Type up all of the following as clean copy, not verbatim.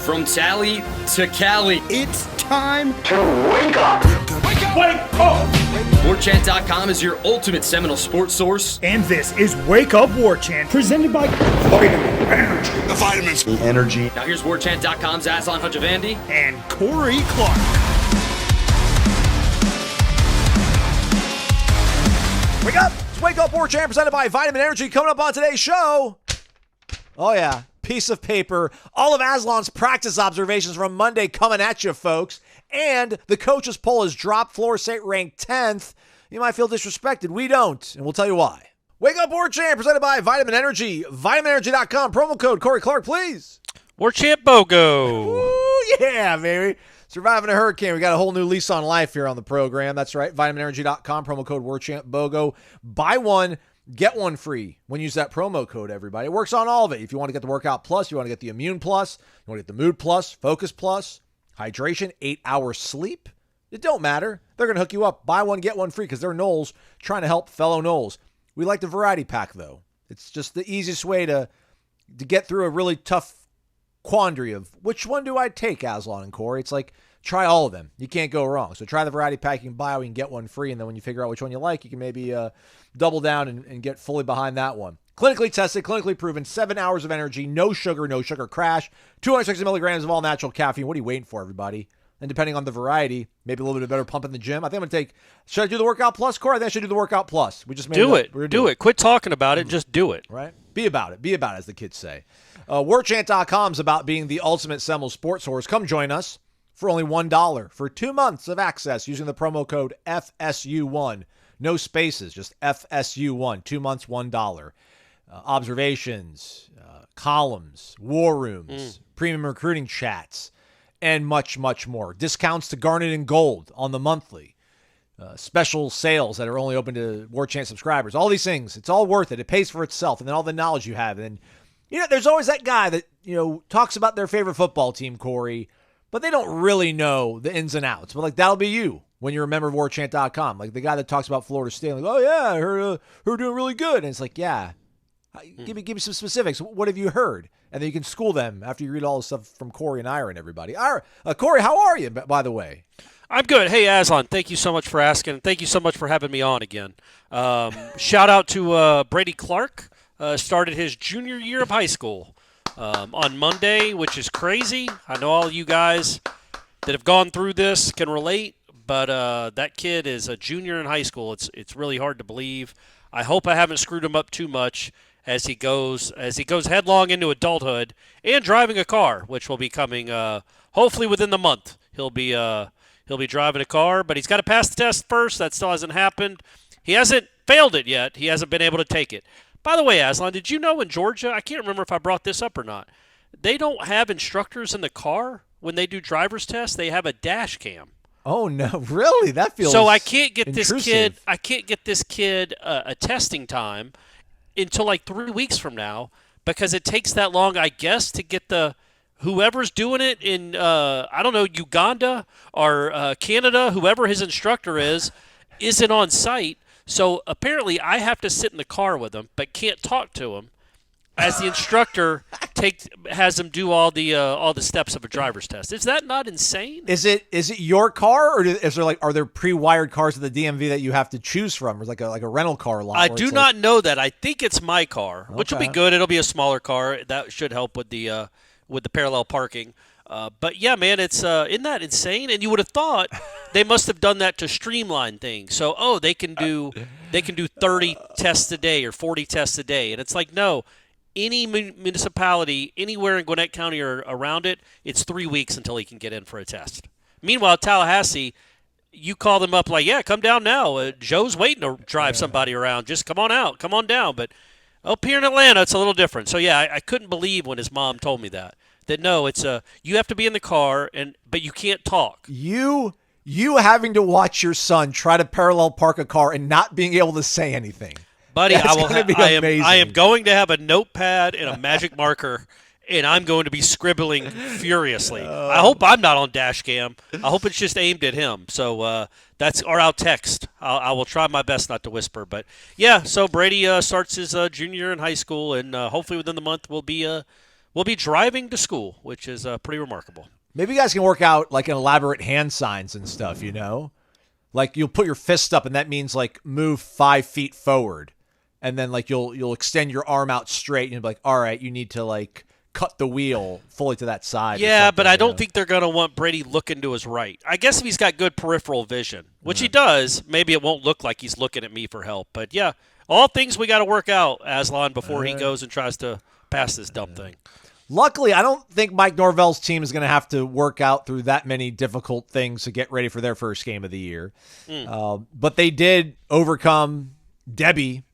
From Tally to Cali, It's time to wake up. Wake up! Warchant.com is your ultimate Seminole sports source. and this is Wake Up Warchant, presented by Vitamin energy. The vitamins. Energy. Now here's Warchant.com's Aslan Hajavandi. and Corey Clark. Wake up! It's Wake Up Warchant presented by Vitamin Energy. Coming up on today's show. Oh, yeah. Piece of paper. All of Aslan's practice observations from Monday coming at you, folks. And the coaches poll has dropped. Florida State ranked 10th. You might feel disrespected. We don't. And we'll tell you why. Wake Up Warchant presented by Vitamin Energy. VitaminEnergy.com. Promo code Corey Clark, please. Warchant BOGO. Ooh, yeah, baby. Surviving a hurricane. We got a whole new lease on life here on the program. That's right. VitaminEnergy.com. Promo code Warchant BOGO. Buy one, get one free when you use that promo code, everybody. It works on all of it. If you want to get the Workout Plus, you want to get the Immune Plus, you want to get the Mood Plus, Focus Plus, hydration, 8 hours sleep. It don't matter. They're going to hook you up. Buy one, get one free because they're Noles trying to help fellow Noles. We like the variety pack, though. It's just the easiest way to get through a really tough quandary of which one do I take, Aslan and Corey. It's like, try all of them. You can't go wrong. So try the variety pack. You can buy one and get one free. And then when you figure out which one you like, you can maybe double down and get fully behind that one. Clinically tested, clinically proven, 7 hours of energy, no sugar crash, 260 milligrams of all natural caffeine. What are you waiting for, everybody? And depending on the variety, maybe a little bit better pump in the gym. I think I'm going to should I do the Workout Plus, Corey? I think I should do the Workout Plus. We just made Do it. it. Do it. Quit talking about it. Just do it. Right? Be about it. Be about it, as the kids say. Warchant.com is about being the ultimate Seminole sports source. Come join us for only $1 for 2 months of access using the promo code FSU1. No spaces, just FSU1. 2 months, $1. Observations, columns, war rooms, premium recruiting chats, and much, much more. Discounts to Garnet and Gold on the monthly. Special sales that are only open to Warchant subscribers. All these things, it's all worth it. It pays for itself. And then all the knowledge you have. And, there's always that guy that, talks about their favorite football team, Corey, but they don't really know the ins and outs. But, that'll be you when you're a member of Warchant.com. Like the guy that talks about Florida State. Like, oh, yeah, I heard we're doing really good. And it's like, yeah. Give me some specifics. What have you heard? And then you can school them after you read all the stuff from Corey and Ira and everybody. Corey, how are you, by the way? I'm good. Hey, Aslan, thank you so much for asking. Thank you so much for having me on again. Shout out to Brady Clark. Started his junior year of high school on Monday, which is crazy. I know all you guys that have gone through this can relate, but that kid is a junior in high school. It's really hard to believe. I hope I haven't screwed him up too much as he goes headlong into adulthood and driving a car, which will be coming hopefully within the month. He'll be driving a car, but he's got to pass the test first. That still hasn't happened. He hasn't failed it yet. He hasn't been able to take it. By the way, Aslan, did you know in Georgia, I can't remember if I brought this up or not, they don't have instructors in the car when they do driver's tests. They have a dash cam. Oh no, really? That feels so I can't get intrusive. this kid a testing time until like 3 weeks from now because it takes that long, I guess, to get whoever's doing it in I don't know, Uganda or Canada, whoever his instructor isn't on site. So apparently I have to sit in the car with him but can't talk to him as the instructor has him do all the steps of a driver's test. Is that not insane? Is it your car, or is there are there pre-wired cars at the DMV that you have to choose from, or like a rental car lot? I do not know that. I think it's my car, which will be good. It'll be a smaller car. That should help with the parallel parking. But yeah, man, isn't that insane? And you would have thought they must have done that to streamline things. So they can do 30 tests a day or 40 tests a day, and it's like no. Any municipality anywhere in Gwinnett County or around it, it's 3 weeks until he can get in for a test. Meanwhile, Tallahassee, you call them up like, yeah, come down now. Joe's waiting to drive somebody around. Just come on out. Come on down. But up here in Atlanta, it's a little different. So, yeah, I couldn't believe when his mom told me that no, it's you have to be in the car, but you can't talk. You having to watch your son try to parallel park a car and not being able to say anything. Buddy, I am going to have a notepad and a magic marker, and I'm going to be scribbling furiously. I hope I'm not on dash cam. I hope it's just aimed at him. So or I'll text. I will try my best not to whisper. But yeah, so Brady starts his junior in high school, and hopefully within the month we'll be will be driving to school, which is pretty remarkable. Maybe you guys can work out like an elaborate hand signs and stuff, you know? Like you'll put your fist up and that means like move 5 feet forward. And then like you'll extend your arm out straight and you'll be like, all right, you need to like cut the wheel fully to that side. Yeah, but I don't think they're going to want Brady looking to his right. I guess if he's got good peripheral vision, which he does, maybe it won't look like he's looking at me for help. But yeah, all things we got to work out, Aslan, before he goes and tries to pass this dumb thing. Luckily, I don't think Mike Norvell's team is going to have to work out through that many difficult things to get ready for their first game of the year. But they did overcome Debbie,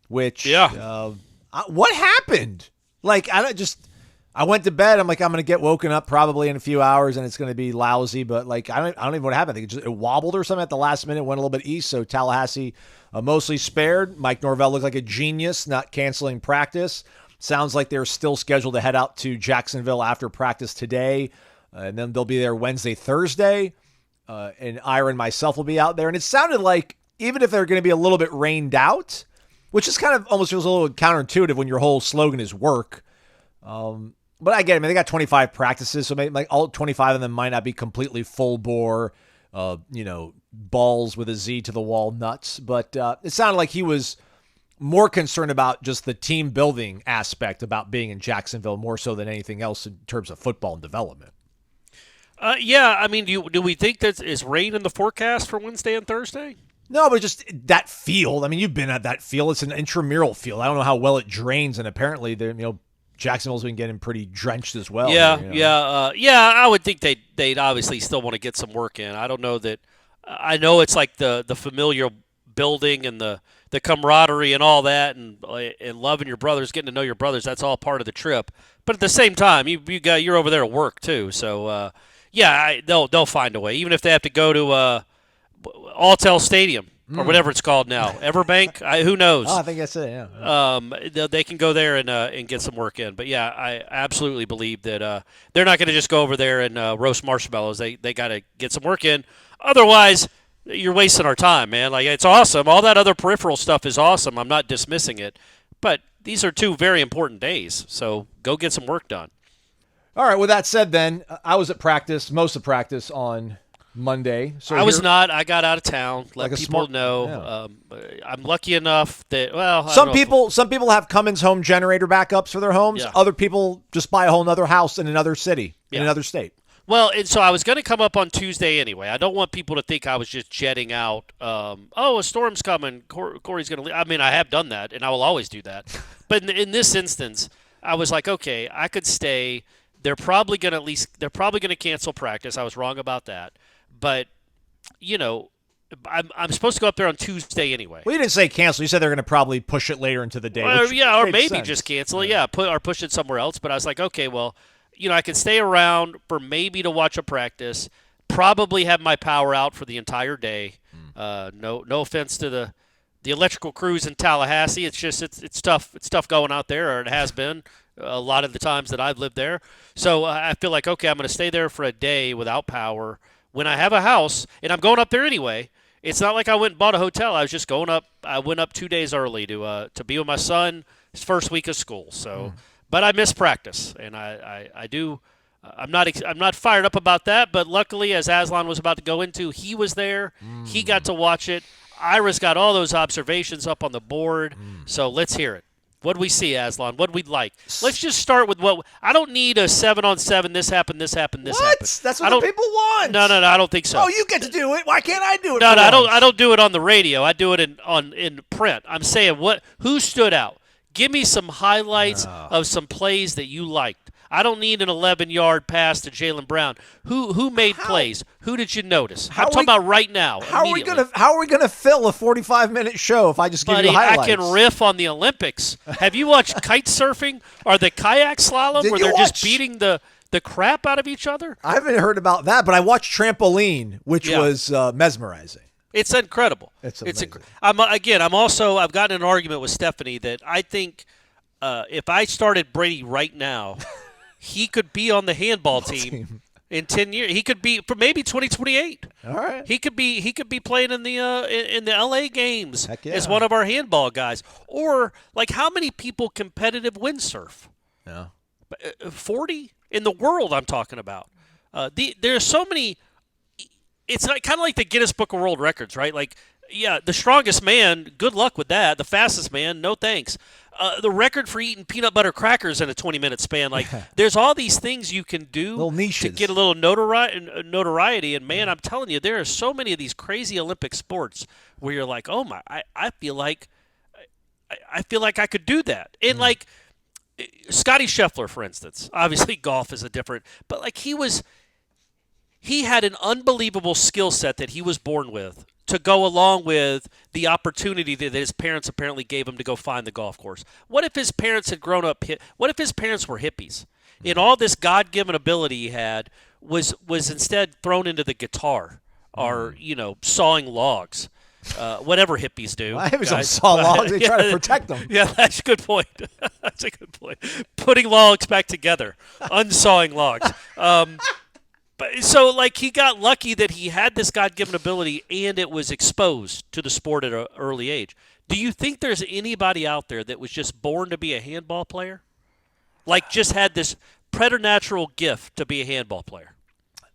which what happened? Like I went to bed. I'm like, I'm going to get woken up probably in a few hours, and it's going to be lousy. But like, I don't even know what happened. I think it wobbled or something at the last minute. Went a little bit east, so Tallahassee mostly spared. Mike Norvell looked like a genius, not canceling practice. Sounds like they're still scheduled to head out to Jacksonville after practice today, and then they'll be there Wednesday, Thursday. And Ira and myself will be out there. And it sounded like even if they're going to be a little bit rained out, which is kind of almost feels a little counterintuitive when your whole slogan is work. But I get it. I mean, they got 25 practices, so maybe like all 25 of them might not be completely full bore, balls with a Z to the wall nuts. But it sounded like he was more concerned about just the team building aspect about being in Jacksonville more so than anything else in terms of football and development. Yeah, I mean, do we think that is rain in the forecast for Wednesday and Thursday? No, but just that field. I mean, you've been at that field. It's an intramural field. I don't know how well it drains, and apparently, Jacksonville's been getting pretty drenched as well. I would think they'd obviously still want to get some work in. I don't know that. I know it's like the familiar building and the camaraderie and all that, and loving your brothers, getting to know your brothers. That's all part of the trip. But at the same time, you're over there to work too. So they'll find a way, even if they have to go to Alltel Stadium or whatever it's called now, Everbank. Who knows? Oh, I think that's it. Yeah. They can go there and get some work in. But yeah, I absolutely believe that they're not going to just go over there and roast marshmallows. They got to get some work in. Otherwise, you're wasting our time, man. Like, it's awesome. All that other peripheral stuff is awesome. I'm not dismissing it, but these are 2 very important days. So go get some work done. All right. With that said, then I was at most of practice on Monday. So I was not. I got out of town. Let like people know. Yeah. I'm lucky enough that some people have Cummins home generator backups for their homes. Yeah. Other people just buy a whole other house in another city, in another state. Well, and so I was going to come up on Tuesday anyway. I don't want people to think I was just jetting out. A storm's coming. Corey's going to leave. I mean, I have done that, and I will always do that. But in this instance, I was like, okay, I could stay. They're probably going to cancel practice. I was wrong about that. But, I'm supposed to go up there on Tuesday anyway. Well, you didn't say cancel. You said they're going to probably push it later into the day. Or maybe just cancel it. Yeah, push it somewhere else. But I was like, okay, well, I can stay around for maybe to watch a practice, probably have my power out for the entire day. No offense to the electrical crews in Tallahassee. It's just it's tough. It's tough going out there, or it has been a lot of the times that I've lived there. So I feel like, okay, I'm going to stay there for a day without power. When I have a house, and I'm going up there anyway, it's not like I went and bought a hotel. I was just going up. I went up 2 days early to be with my son his first week of school. So. But I miss practice, and I do. I'm not fired up about that. But luckily, as Aslan was about to go into, he was there. He got to watch it. Ira's got all those observations up on the board. So let's hear it. What do we see, Aslan? What do we like? Let's just start with what I don't need a 7-on-7. This happened. This happened. This happened. That's what the people want. No. I don't think so. Oh, you get to do it. Why can't I do it? No. I don't do it on the radio. I do it in print. I'm saying who stood out. Give me some highlights of some plays that you liked. I don't need an 11-yard pass to Jaylen Brown. Who made plays? Who did you notice? I'm talking about right now. How are we gonna fill a 45-minute show if I just give you the highlights? I can riff on the Olympics. Have you watched kite surfing or the kayak slalom where they're just beating the crap out of each other? I haven't heard about that, but I watched trampoline, which was mesmerizing. It's incredible. It's amazing. I've gotten in an argument with Stephanie that I think if I started Brady right now, he could be on the handball team in 10 years. He could be for maybe 2028. All right. He could be playing in the LA games as one of our handball guys. Or like how many people competitive windsurf? Yeah. 40 in the world. I'm talking about. There's so many. It's like, kind of like the Guinness Book of World Records, right? Like, yeah, the strongest man, good luck with that. The fastest man, no thanks. The record for eating peanut butter crackers in a 20-minute span. Like, there's all these things you can do little niches to get a little notoriety. And, man, I'm telling you, there are so many of these crazy Olympic sports where you're like, oh, my, I feel like I could do that. And, like, Scotty Scheffler, for instance, obviously golf is a different – but, like, he had an unbelievable skill set that he was born with to go along with the opportunity that his parents apparently gave him to go find the golf course. What if his parents had grown up – what if his parents were hippies? And all this God-given ability he had was instead thrown into the guitar or, sawing logs. Whatever hippies do. Well, hippies don't saw logs. They try to protect them. Yeah, that's a good point. That's a good point. Putting logs back together. Unsawing logs. So, like, he got lucky that he had this God-given ability and it was exposed to the sport at an early age. Do you think there's anybody out there that was just born to be a handball player? Like, just had this preternatural gift to be a handball player?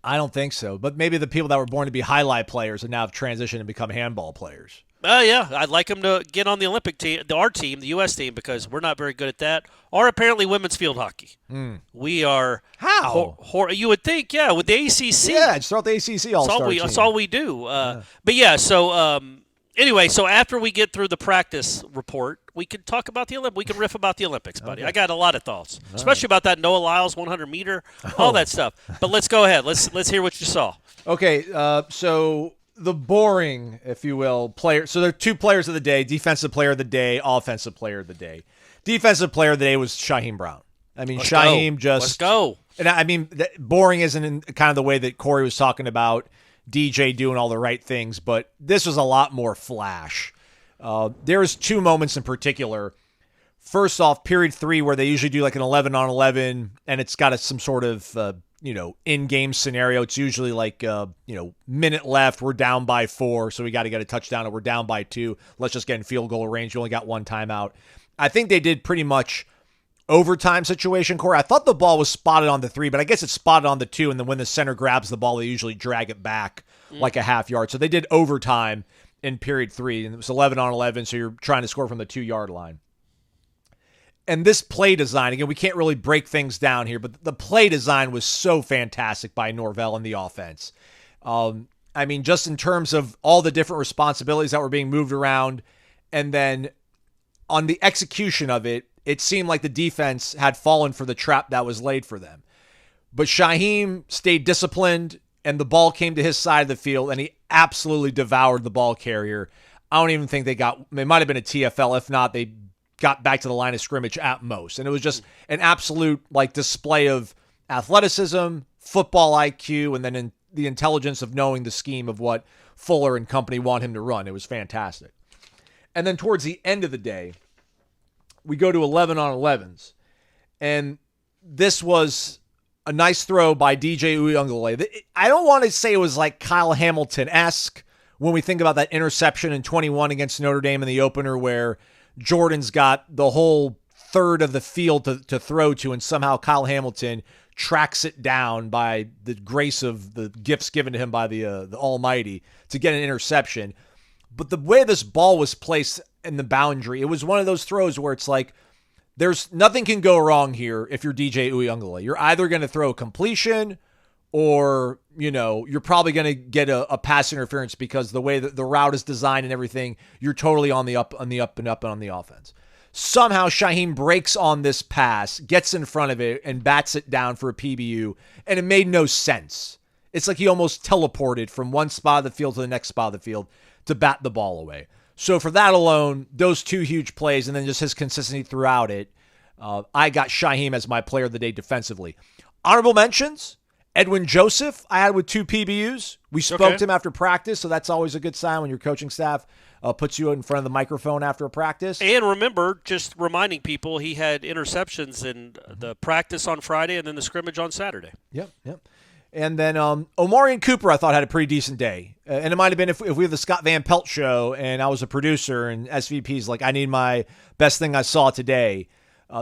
I don't think so. But maybe the people that were born to be highlight players and now have transitioned and become handball players. Yeah, I'd like them to get on the Olympic team, our team, the U.S. team, because we're not very good at that. Or apparently women's field hockey. We are. How? You would think, yeah, with the ACC. Yeah, just throw out the ACC All-Star team. That's all we do. But yeah, so anyway, so after we get through the practice report, we can talk about the Olympics. We can riff about the Olympics, buddy. Okay. I got a lot of thoughts, especially about that Noah Lyles 100-meter, all that stuff. But let's go ahead. Let's hear what you saw. Okay, so the boring, if you will, player. So there are two players of the day: defensive player of the day, offensive player of the day. Defensive player of the day was Shaheem Brown. I mean, Let's go. And I mean, boring isn't in kind of the way that Corey was talking about DJ doing all the right things, but this was a lot more flash. There's two moments in particular. First off, period 3, where they usually do like an 11-on-11, and it's got some sort of in-game scenario. It's usually like minute left, we're down by 4, so we got to get a touchdown, or we're down by 2. Let's just get in field goal range. You only got one timeout. I think they did pretty much overtime situation, Corey. I thought the ball was spotted on the 3, but I guess it's spotted on the 2, and then when the center grabs the ball, they usually drag it back like a half yard. So they did overtime in period 3, and it was 11-on-11, so you're trying to score from the 2-yard line. And this play design, again, we can't really break things down here, but the play design was so fantastic by Norvell and the offense. I mean, just in terms of all the different responsibilities that were being moved around, and then on the execution of it, it seemed like the defense had fallen for the trap that was laid for them. But Shaheem stayed disciplined, and the ball came to his side of the field, and he absolutely devoured the ball carrier. I don't even think they might have been a TFL. If not, they got back to the line of scrimmage at most. And it was just an absolute display of athleticism, football IQ, and then the intelligence of knowing the scheme of what Fuller and company want him to run. It was fantastic. And then towards the end of the day, we go to 11-on-11s. And this was a nice throw by DJ Uyunglele. I don't want to say it was like Kyle Hamilton-esque when we think about that interception in 21 against Notre Dame in the opener where Jordan's got the whole third of the field to throw to, and somehow Kyle Hamilton tracks it down by the grace of the gifts given to him by the Almighty to get an interception. But the way this ball was placed in the boundary, it was one of those throws where it's like, there's nothing can go wrong here if you're DJ Uyunglele. You're either going to throw a completion or, you're probably going to get a pass interference because the way that the route is designed and everything, you're totally on the up and up on the offense. Somehow Shaheem breaks on this pass, gets in front of it, and bats it down for a PBU, and it made no sense. It's like he almost teleported from one spot of the field to the next spot of the field to bat the ball away. So for that alone, those two huge plays, and then just his consistency throughout it, I got Shaheem as my player of the day defensively. Honorable mentions, Edwin Joseph, I had with 2 PBUs. We spoke to him after practice, so that's always a good sign when your coaching staff puts you in front of the microphone after a practice. And remember, just reminding people, he had interceptions in the practice on Friday and then the scrimmage on Saturday. Yep. And then Omarion Cooper, I thought, had a pretty decent day. And it might have been if we have the Scott Van Pelt show and I was a producer and SVP's like, I need my best thing I saw today.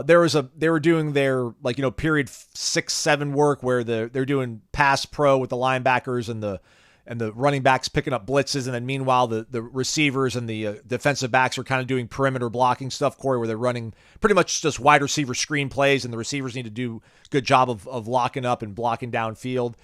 They were doing their period 6-7 work where they're doing pass pro with the linebackers and the running backs picking up blitzes, and then meanwhile the receivers and the defensive backs are kind of doing perimeter blocking stuff, Corey, where they're running pretty much just wide receiver screen plays, and the receivers need to do a good job of locking up and blocking downfield.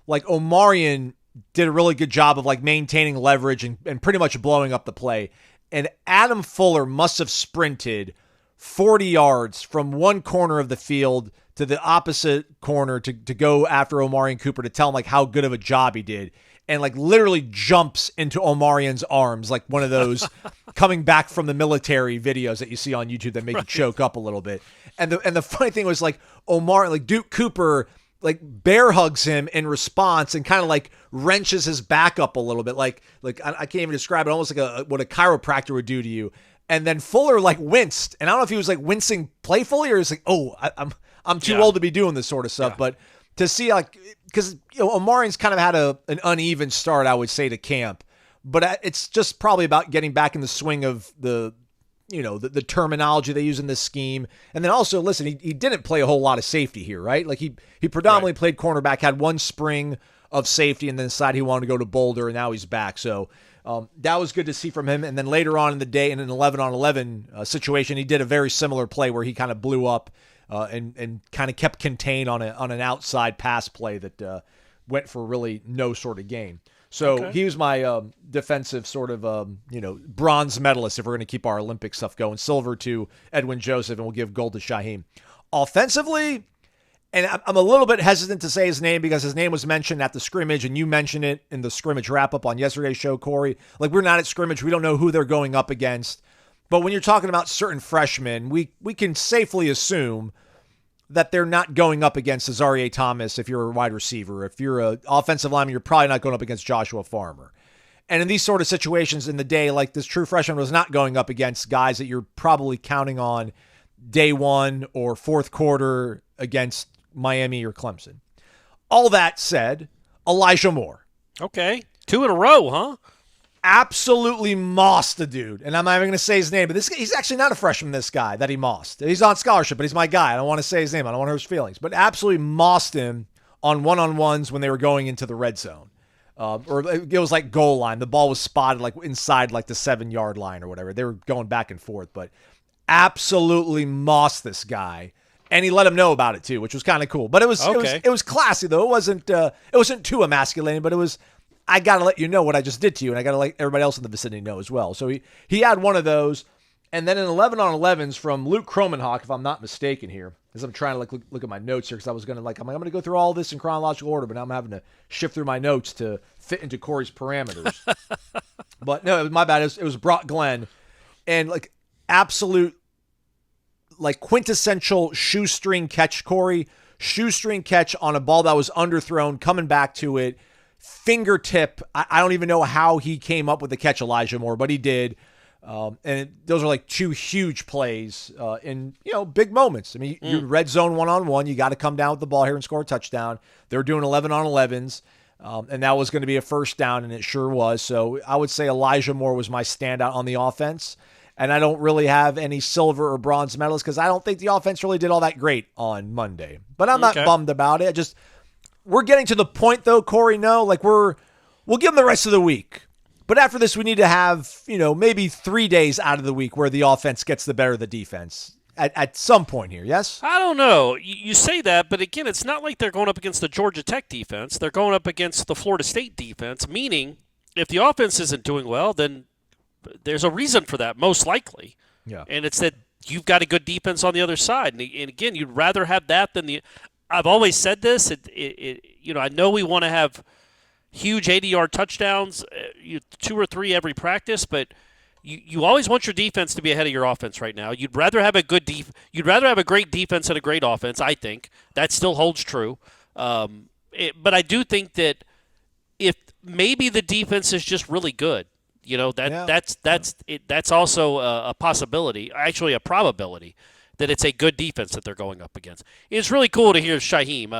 Like Omarion did a really good job of maintaining leverage and pretty much blowing up the play. And Adam Fuller must have sprinted 40 yards from one corner of the field to the opposite corner to go after Omarion Cooper to tell him how good of a job he did. And literally jumps into Omarion's arms, like one of those coming back from the military videos that you see on YouTube that make you choke up a little bit. And the funny thing was Duke Cooper bear hugs him in response and kind of wrenches his back up a little bit. I can't even describe it, almost like what a chiropractor would do to you. And then Fuller winced, and I don't know if he was wincing playfully or he's I'm too old to be doing this sort of stuff. Yeah. But to see because Omarion's kind of had an uneven start, I would say, to camp, but it's just probably about getting back in the swing of the terminology they use in this scheme. And then also, listen, he didn't play a whole lot of safety here, right? He predominantly played cornerback, had one spring of safety, and then decided he wanted to go to Boulder, and now he's back. So that was good to see from him. And then later on in the day, in an 11-on-11 situation, he did a very similar play where he kind of blew up and kind of kept contained on an outside pass play that went for really no sort of gain. So he was my defensive sort of, bronze medalist if we're going to keep our Olympic stuff going. Silver to Edwin Joseph, and we'll give gold to Shaheem. Offensively, and I'm a little bit hesitant to say his name because his name was mentioned at the scrimmage, and you mentioned it in the scrimmage wrap-up on yesterday's show, Corey. We're not at scrimmage. We don't know who they're going up against. But when you're talking about certain freshmen, we can safely assume that they're not going up against Azareye'h Thomas if you're a wide receiver. If you're an offensive lineman, you're probably not going up against Joshua Farmer. And in these sort of situations in the day, this true freshman was not going up against guys that you're probably counting on day one or fourth quarter against Miami or Clemson. All that said, Elijah Moore. Okay. 2 in a row, huh? Absolutely mossed the dude. And I'm not even going to say his name, but he's actually not a freshman, this guy that he mossed. He's on scholarship, but he's my guy. I don't want to say his name. I don't want to hurt his feelings. But absolutely mossed him on one-on-ones when they were going into the red zone. Or it was goal line. The ball was spotted inside the 7-yard line or whatever. They were going back and forth, but absolutely mossed this guy. And he let him know about it too, which was kind of cool. But it was classy though. It wasn't too emasculating, but it was, I got to let you know what I just did to you, and I got to let everybody else in the vicinity know as well. So he had one of those, and then an 11-on-11s from Luke Kromenhoek, if I'm not mistaken here, as I'm trying to look at my notes here, because I was going to I'm going to go through all this in chronological order, but now I'm having to shift through my notes to fit into Corey's parameters. But no, it was my bad. It was Brock Glenn, and absolute quintessential shoestring catch, Corey. Shoestring catch on a ball that was underthrown, coming back to it. Fingertip. I don't even know how he came up with the catch, Elijah Moore, but he did. Those are 2 huge plays in big moments. I mean, you're red zone 1-on-1. You got to come down with the ball here and score a touchdown. They're doing 11-on-11s, and that was going to be a first down, and it sure was. So I would say Elijah Moore was my standout on the offense. And I don't really have any silver or bronze medalists because I don't think the offense really did all that great on Monday. But I'm not bummed about it. We're getting to the point, though, Corey, we'll give them the rest of the week. But after this, we need to have, maybe 3 days out of the week where the offense gets the better of the defense at some point here, yes? I don't know. You say that, but again, it's not like they're going up against the Georgia Tech defense. They're going up against the Florida State defense, meaning if the offense isn't doing well, then there's a reason for that, most likely. Yeah. And it's that you've got a good defense on the other side. And again, you'd rather have that than the – I've always said this. I know we want to have huge 80-yard touchdowns, 2 or 3 every practice, but you always want your defense to be ahead of your offense right now. You'd rather have a you'd rather have a great defense and a great offense, I think. That still holds true. But I do think that if maybe the defense is just really good, that's also a possibility, actually a probability, that it's a good defense that they're going up against. It's really cool to hear Shaheem.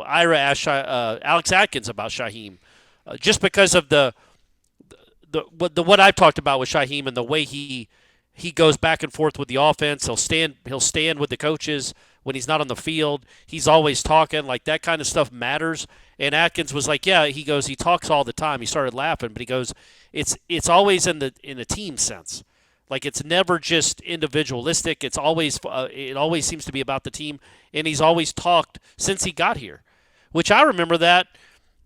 Ira asked Alex Atkins about Shaheem, just because of the what I've talked about with Shaheem and the way he He goes back and forth with the offense. He'll stand with the coaches when he's not on the field. He's always talking. Like, that kind of stuff matters. And Atkins was like, yeah, he goes, he talks all the time. He started laughing, but he goes, it's always in a team sense. Like, it's never just individualistic. It's always it always seems to be about the team, and he's always talked since he got here, which I remember that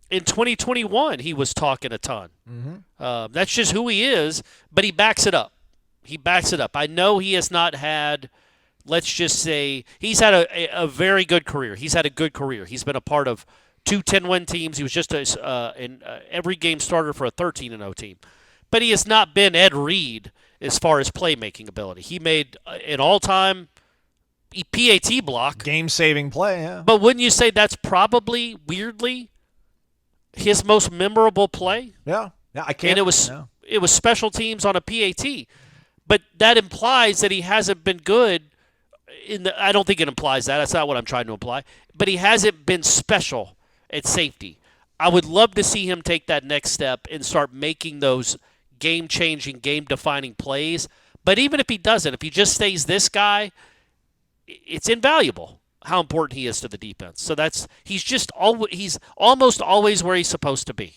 in 2021 he was talking a ton. That's just who he is, but he backs it up. I know he has not had, let's just say, he's had a very good career. He's had a good career. He's been a part of 2 10-win teams. He was just an every game starter for a 13-0 team. But he has not been Ed Reed as far as playmaking ability. He made an all-time PAT block. Game-saving play, yeah. But wouldn't you say that's probably, weirdly, his most memorable play? Yeah, I can't. And it was special teams on a PAT. But that implies that he hasn't been good. I don't think it implies that. That's not what I'm trying to imply. But he hasn't been special at safety. I would love to see him take that next step and start making those game-changing, game-defining plays. But even if he doesn't, if he just stays this guy, it's invaluable how important he is to the defense. So he's almost always where he's supposed to be.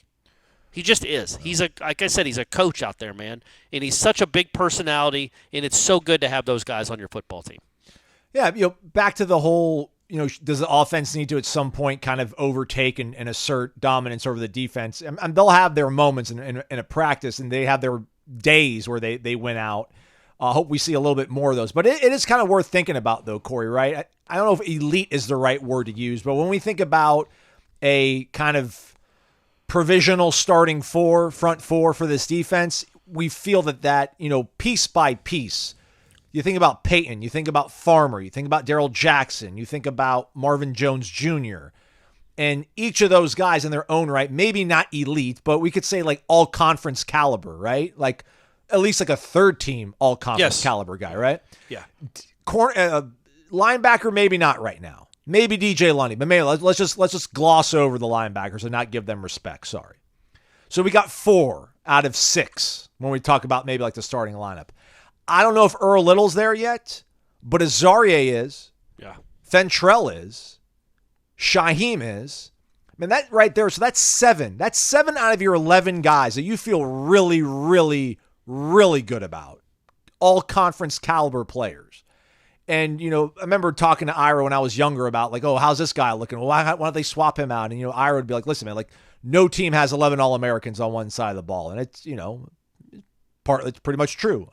He just is. Like I said, he's a coach out there, man. And he's such a big personality, and it's so good to have those guys on your football team. Yeah, back to the whole, does the offense need to at some point kind of overtake and assert dominance over the defense? And they'll have their moments in a practice, and they have their days where they win out. I hope we see a little bit more of those. But it is kind of worth thinking about, though, Corey, right? I don't know if elite is the right word to use, but when we think about a kind of provisional starting front four for this defense, we feel that piece by piece. You think about Peyton, you think about Farmer, you think about Darrell Jackson, you think about Marvin Jones Jr., and each of those guys in their own right, maybe not elite, but we could say like all-conference caliber, right? Like at least like a third-team all-conference caliber guy, right? Yeah. Linebacker, maybe not right now. Maybe DJ Lundy, but maybe let's just gloss over the linebackers and not give them respect. Sorry. So we got 4 out of 6 when we talk about maybe like the starting lineup. I don't know if Earl Little's there yet, but Azarie is. Yeah. Fentrell is. Shaheem is. I mean, that right there, so that's 7. That's 7 out of your 11 guys that you feel really, really, really good about. All conference caliber players. And, I remember talking to Ira when I was younger about like, oh, how's this guy looking? Well, why don't they swap him out? And, Ira would be like, listen, man, like no team has 11 All-Americans on one side of the ball. And it's, it's pretty much true.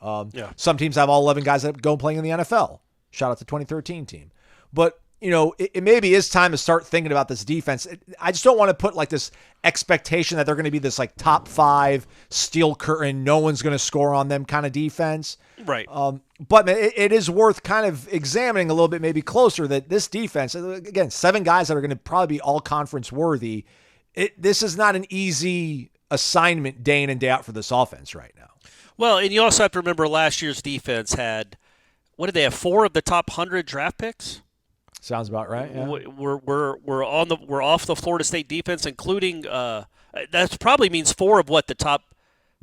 Some teams have all 11 guys that go playing in the NFL. Shout out to the 2013 team. But, it maybe is time to start thinking about this defense. I just don't want to put like this expectation that they're going to be this like top 5 steel curtain, no one's going to score on them kind of defense. Right. But it is worth kind of examining a little bit maybe closer that this defense, again, 7 guys that are going to probably be all conference worthy. This is not an easy assignment day in and day out for this offense right now. Well, and you also have to remember last year's defense had, what did they have, 4 of the top 100 draft picks? Sounds about right. Yeah. We're off the Florida State defense, including that probably means 4 of what the top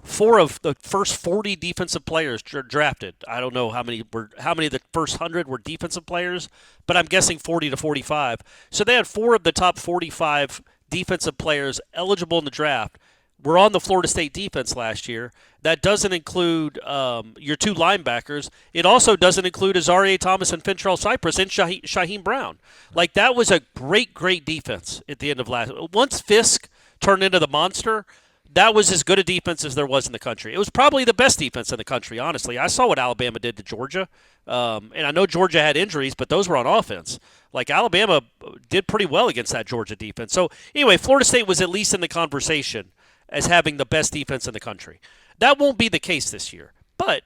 4 of the first 40 defensive players drafted. I don't know how many of the first 100 were defensive players, but I'm guessing 40 to 45. So they had 4 of the top 45 defensive players eligible in the draft. We're on the Florida State defense last year. That doesn't include your 2 linebackers. It also doesn't include Azarie Thomas and Fentrell Cypress and Shaheem Brown. Like, that was a great, great defense at the end of last. Once Fisk turned into the monster, that was as good a defense as there was in the country. It was probably the best defense in the country, honestly. I saw what Alabama did to Georgia. And I know Georgia had injuries, but those were on offense. Like, Alabama did pretty well against that Georgia defense. So, anyway, Florida State was at least in the conversation as having the best defense in the country. That won't be the case this year. But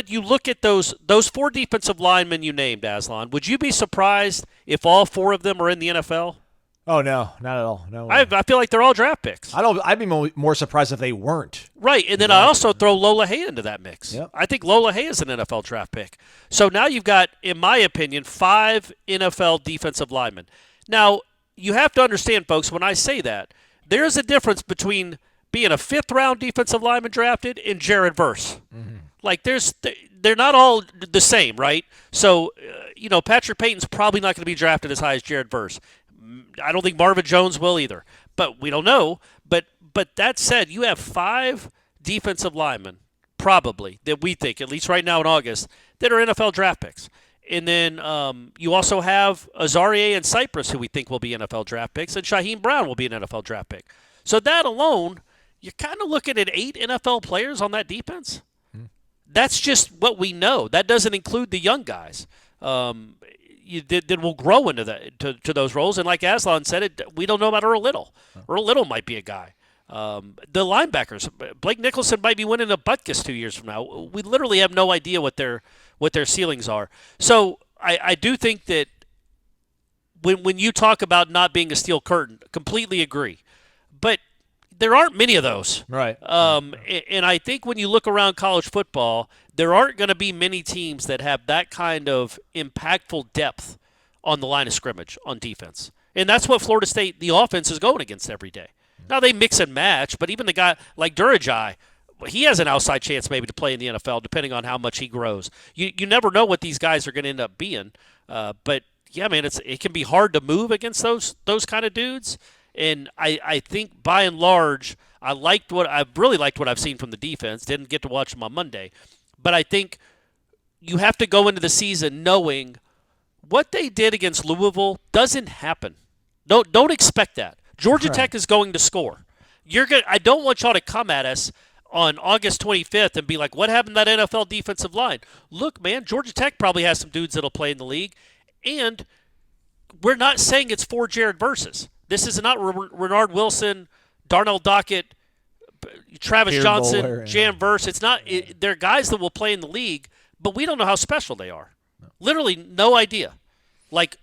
you look at those 4 defensive linemen you named, Aslan. Would you be surprised if all 4 of them are in the NFL? Oh, no, not at all. No, I feel like they're all draft picks. I'd be more surprised if they weren't. Right, and then I also throw Lola Hay into that mix. Yep. I think Lola Hay is an NFL draft pick. So now you've got, in my opinion, 5 NFL defensive linemen. Now, you have to understand, folks, when I say that, there's a difference between being a 5th-round defensive lineman drafted and Jared Verse. Mm-hmm. Like they're not all the same, right? So, Patrick Payton's probably not going to be drafted as high as Jared Verse. I don't think Marvin Jones will either, but we don't know. But that said, you have 5 defensive linemen probably that we think, at least right now in August, that are NFL draft picks. And then you also have Azarie and Cypress, who we think will be NFL draft picks, and Shaheem Brown will be an NFL draft pick. So that alone, you're kind of looking at 8 NFL players on that defense. That's just what we know. That doesn't include the young guys that will grow into to those roles. And like Aslan said, we don't know about Earl Little. Earl Little might be a guy. The linebackers, Blake Nicholson might be winning a Butkus 2 years from now. We literally have no idea what their ceilings are. So I do think that when you talk about not being a steel curtain, completely agree. But there aren't many of those. Right. And I think when you look around college football, there aren't going to be many teams that have that kind of impactful depth on the line of scrimmage on defense. And that's what Florida State, the offense, is going against every day. Now, they mix and match, but even the guy like Durajai, he has an outside chance maybe to play in the NFL, depending on how much he grows. You never know what these guys are going to end up being. But, yeah, man, it can be hard to move against those kind of dudes. And I think by and large, I really liked what I've seen from the defense. Didn't get to watch them on Monday. But I think you have to go into the season knowing what they did against Louisville doesn't happen. Don't expect that. Georgia Tech is going to score. I don't want y'all to come at us on August 25th and be like, what happened to that NFL defensive line? Look, man, Georgia Tech probably has some dudes that'll play in the league. And we're not saying it's for Jared Versus. This is not Renard Wilson, Darnell Dockett, Travis Peter Johnson, Bowler, Jan Verse. It's not. They're guys that will play in the league, but we don't know how special they are. No. Literally, no idea. Like,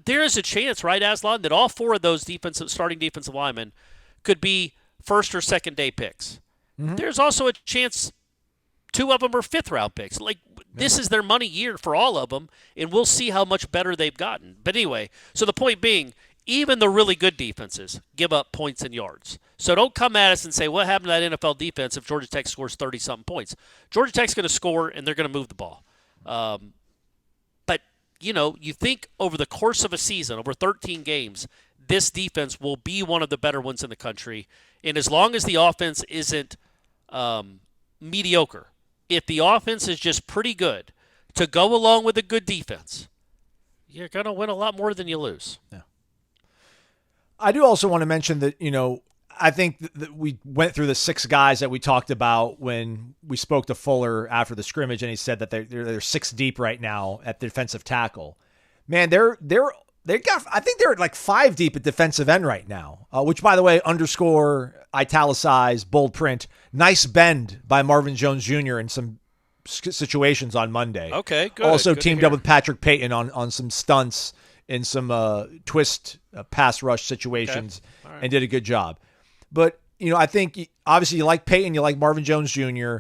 there is a chance, right, Aslan, that all 4 of those starting defensive linemen could be first or second day picks. Mm-hmm. There's also a chance 2 of them are 5th-round picks. Like, this is their money year for all of them, and we'll see how much better they've gotten. But anyway, so the point being, even the really good defenses give up points and yards. So don't come at us and say, what happened to that NFL defense if Georgia Tech scores 30-something points? Georgia Tech's going to score, and they're going to move the ball. But, you think over the course of a season, over 13 games, this defense will be one of the better ones in the country. And as long as the offense isn't mediocre, if the offense is just pretty good to go along with a good defense, you're going to win a lot more than you lose. Yeah. I do also want to mention that, I think that we went through the 6 guys that we talked about when we spoke to Fuller after the scrimmage, and he said that they're 6 deep right now at defensive tackle. Man, they got, I think they're like 5 deep at defensive end right now, which, by the way, underscore, italicized, bold print, nice bend by Marvin Jones Jr. in some situations on Monday. Okay, good. Also good teamed up with Patrick Payton on some stunts in some twist pass rush situations, okay. And did a good job. But, I think obviously you like Payton, you like Marvin Jones Jr.,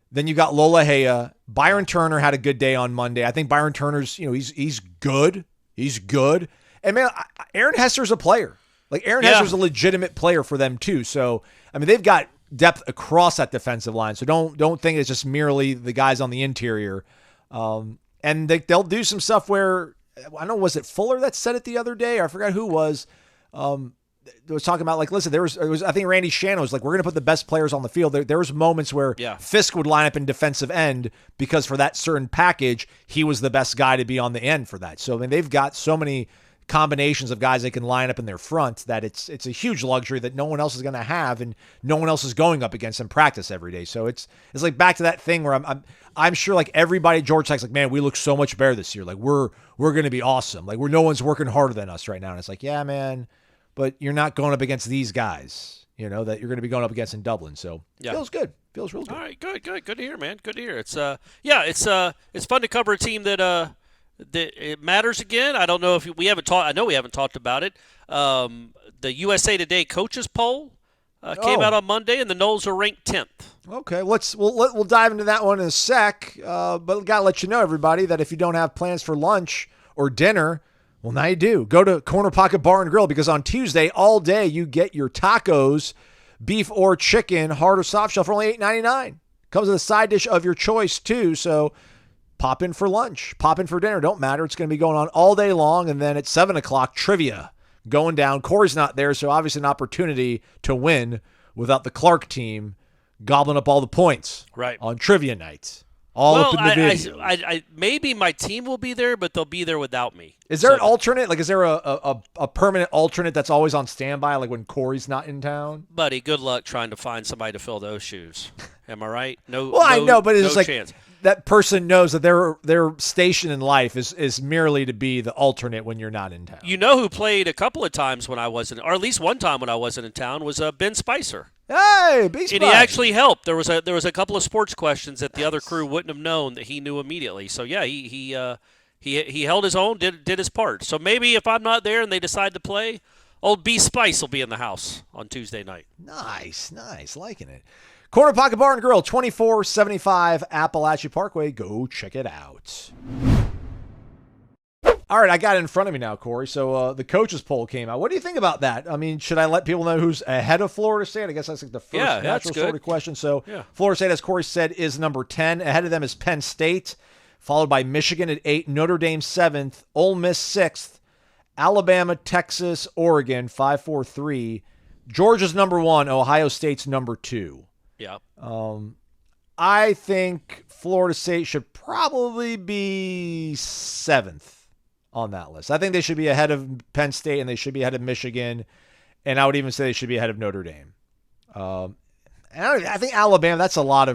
then you got Lola Hea. Byron Turner had a good day on Monday. I think Byron Turner's, he's good. He's good. And, man, Aaron Hesser's a player. Like, Aaron Hesser's a legitimate player for them, too. So, I mean, they've got depth across that defensive line. So don't think it's just merely the guys on the interior. And they'll do some stuff where, I don't know, was it Fuller that said it the other day? Or I forgot who was. Was talking about, like, listen, there was I think Randy Shannon was like, we're going to put the best players on the field. There was moments where Fisk would line up in defensive end because for that certain package, he was the best guy to be on the end for that. So, I mean, they've got so many combinations of guys they can line up in their front that it's a huge luxury that no one else is going to have, and no one else is going up against in practice every day. So it's like back to that thing where I'm sure, like, everybody at Georgia Tech's like, man, we look so much better this year. Like, we're going to be awesome. Like, no one's working harder than us right now. And it's like, yeah, man, but you're not going up against these guys, that you're going to be going up against in Dublin. So feels good. Feels real good. All right, good to hear, man. Good to hear. It's it's fun to cover a team that it matters again. I don't know if we haven't talked. I know we haven't talked about it. The USA Today coaches poll came out on Monday, and the Noles are ranked 10th. Okay, we'll dive into that one in a sec. But gotta let you know, everybody, that if you don't have plans for lunch or dinner, well, now you do. Go to Corner Pocket Bar and Grill, because on Tuesday all day you get your tacos, beef or chicken, hard or soft shell, for only $8.99. Comes with a side dish of your choice, too. So pop in for lunch, pop in for dinner. Don't matter. It's going to be going on all day long. And then at 7 o'clock, trivia going down. Corey's not there, so obviously an opportunity to win without the Clark team gobbling up all the points on trivia nights. Up in the video. I maybe my team will be there, but they'll be there without me. Is there an alternate? Like, is there a permanent alternate that's always on standby, like when Corey's not in town? Buddy, good luck trying to find somebody to fill those shoes. Am I right? No. Well, I know, but it's no like chance. That person knows that their station in life is merely to be the alternate when you're not in town. You know who played a couple of times when I wasn't, or at least one time when I wasn't in town, was Ben Spicer. Hey, B-Spice. And he actually helped. There was a couple of sports questions that the other crew wouldn't have known that he knew immediately. So yeah, he held his own, did his part. So maybe if I'm not there and they decide to play, old B Spice will be in the house on Tuesday night. Nice, liking it. Corner Pocket Bar and Grill, 2475 Appalachia Parkway. Go check it out. All right, I got it in front of me now, Corey. So the coaches poll came out. What do you think about that? I mean, should I let people know who's ahead of Florida State? I guess that's like the first natural sort of question. So Florida State, as Corey said, is number 10. Ahead of them is Penn State, followed by Michigan at 8, Notre Dame 7th, Ole Miss 6th, Alabama, Texas, Oregon 5-4-3. Georgia's number 1, Ohio State's number 2. Yeah. I think Florida State should probably be 7th on that list. I think they should be ahead of Penn State and they should be ahead of Michigan, and I would even say they should be ahead of Notre Dame. And I think Alabama, that's a lot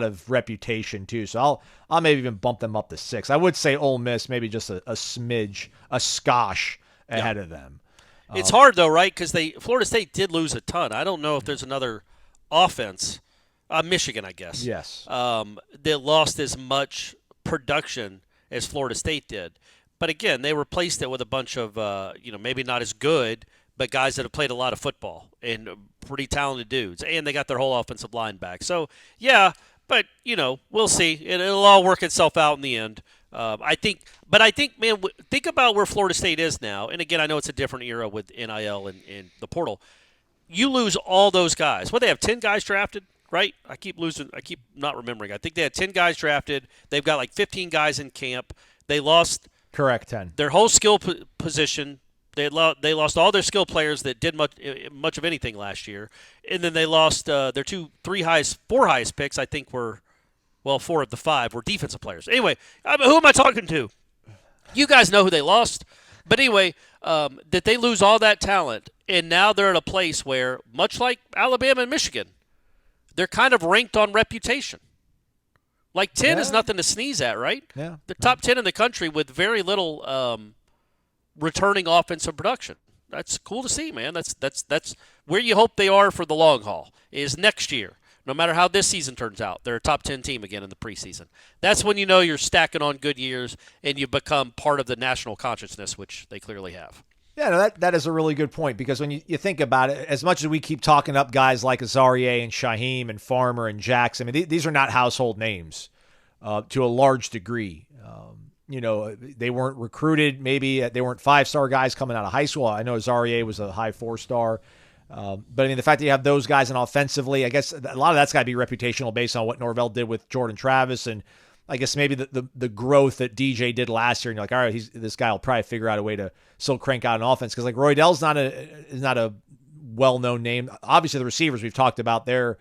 of reputation too. So I'll maybe even bump them up to 6. I would say Ole Miss maybe just a smidge, a skosh ahead of them. It's hard though, right? Because Florida State did lose a ton. I don't know if there's another offense, Michigan, I guess. Yes. That lost as much production as Florida State did. But again, they replaced it with a bunch of, maybe not as good, but guys that have played a lot of football and pretty talented dudes. And they got their whole offensive line back. So, yeah, but, we'll see. It'll all work itself out in the end. I think, man, think about where Florida State is now. And again, I know it's a different era with NIL and the portal. You lose all those guys. They have 10 guys drafted, right? I keep not remembering. I think they had 10 guys drafted. They've got like 15 guys in camp. They lost. Correct, 10. Their whole skill position. They lost all their skill players that did much of anything last year. And then they lost their 4 highest picks, I think were, 4 of the 5 were defensive players. Anyway, who am I talking to? You guys know who they lost. But anyway, that they lose all that talent, and now they're at a place where, much like Alabama and Michigan, they're kind of ranked on reputation. Like 10 is nothing to sneeze at, right? Yeah. The top 10 in the country with very little returning offensive production. That's cool to see, man. That's where you hope they are for the long haul, is next year. No matter how this season turns out, they're a top 10 team again in the preseason. That's when you know you're stacking on good years and you become part of the national consciousness, which they clearly have. Yeah, no, that is a really good point, because when you think about it, as much as we keep talking up guys like Azarie and Shaheem and Farmer and Jackson, I mean, these are not household names to a large degree. They weren't recruited. Maybe they weren't 5-star guys coming out of high school. I know Azarie was a high 4-star. But, I mean, the fact that you have those guys and offensively, I guess a lot of that's got to be reputational based on what Norvell did with Jordan Travis, and I guess maybe the growth that DJ did last year. And you're like, all right, this guy will probably figure out a way to still crank out an offense, because like Roydell's is not a well-known name. Obviously, the receivers, we've talked about their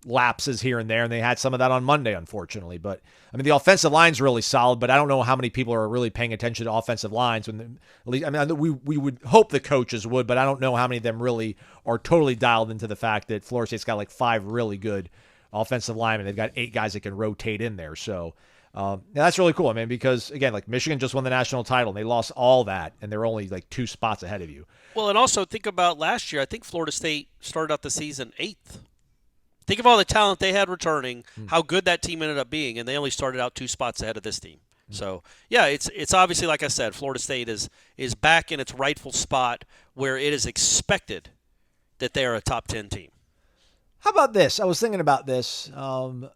lapses here and there, and they had some of that on Monday, unfortunately. But I mean, the offensive line's really solid, but I don't know how many people are really paying attention to offensive lines. We would hope the coaches would, but I don't know how many of them really are totally dialed into the fact that Florida State's got like 5 really good offensive linemen. They've got 8 guys that can rotate in there. So that's really cool. I mean, because again, like Michigan just won the national title and they lost all that, and they're only like 2 spots ahead of you. Well, and also think about last year. I think Florida State started out the season 8th. Think of all the talent they had returning, how good that team ended up being, and they only started out 2 spots ahead of this team. So, yeah, it's obviously, like I said, Florida State is back in its rightful spot where it is expected that they are a top 10 team. How about this? I was thinking about this. I'm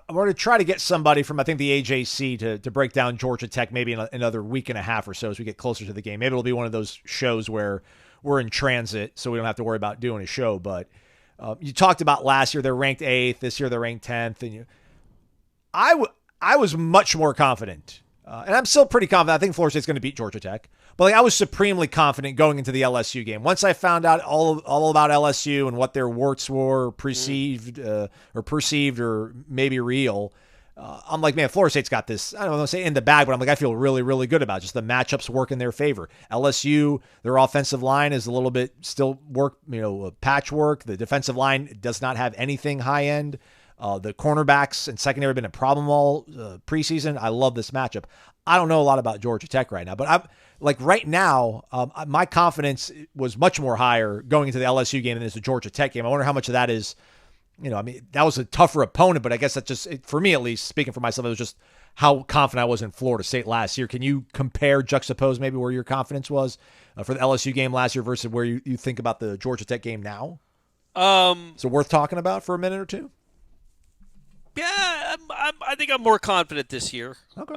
going to try to get somebody from, I think, the AJC to break down Georgia Tech maybe in another week and a half or so as we get closer to the game. Maybe it'll be one of those shows where we're in transit, so we don't have to worry about doing a show. But You talked about last year they're ranked 8th. This year they're ranked 10th. And I was much more confident. And I'm still pretty confident. I think Florida State's going to beat Georgia Tech. But I was supremely confident going into the LSU game. Once I found out all about LSU and what their warts were, perceived or maybe real, I'm like, man, Florida State's got this, I don't want to say in the bag, but I'm like, I feel really, really good about it. Just the matchups work in their favor. LSU, their offensive line is a little bit still patchwork. The defensive line does not have anything high end. The cornerbacks and secondary have been a problem all preseason. I love this matchup. I don't know a lot about Georgia Tech right now, but I'm like right now, my confidence was much more higher going into the LSU game than this Georgia Tech game. I wonder how much of that is, that was a tougher opponent, but I guess that's just, for me at least, speaking for myself, it was just how confident I was in Florida State last year. Can you juxtapose maybe where your confidence was for the LSU game last year versus where you think about the Georgia Tech game now? Is it worth talking about for a minute or two? Yeah, I think I'm more confident this year. Okay.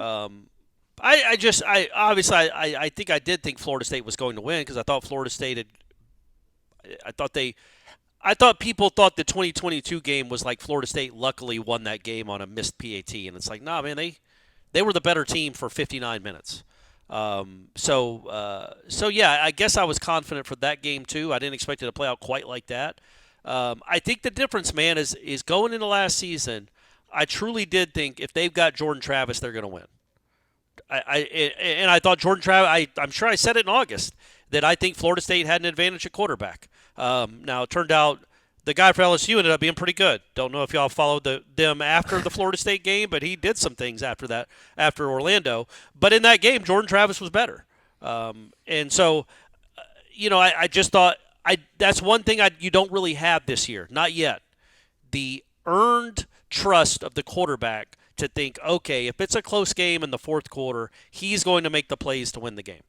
I think I did think Florida State was going to win because I thought Florida State I thought people thought the 2022 game was like Florida State luckily won that game on a missed PAT, and it's like, nah, man, they were the better team for 59 minutes. So yeah, I guess I was confident for that game too. I didn't expect it to play out quite like that. I think the difference, man, is going into last season. I truly did think if they've got Jordan Travis, they're going to win. I thought Jordan Travis. I'm sure I said it in August that I think Florida State had an advantage at quarterback. Now it turned out the guy for LSU ended up being pretty good. Don't know if y'all followed them after the Florida State game, but he did some things after that, after Orlando. But in that game, Jordan Travis was better. And so, I just thought that's one thing you don't really have this year, not yet. The earned trust of the quarterback to think, okay, if it's a close game in the fourth quarter, he's going to make the plays to win the game.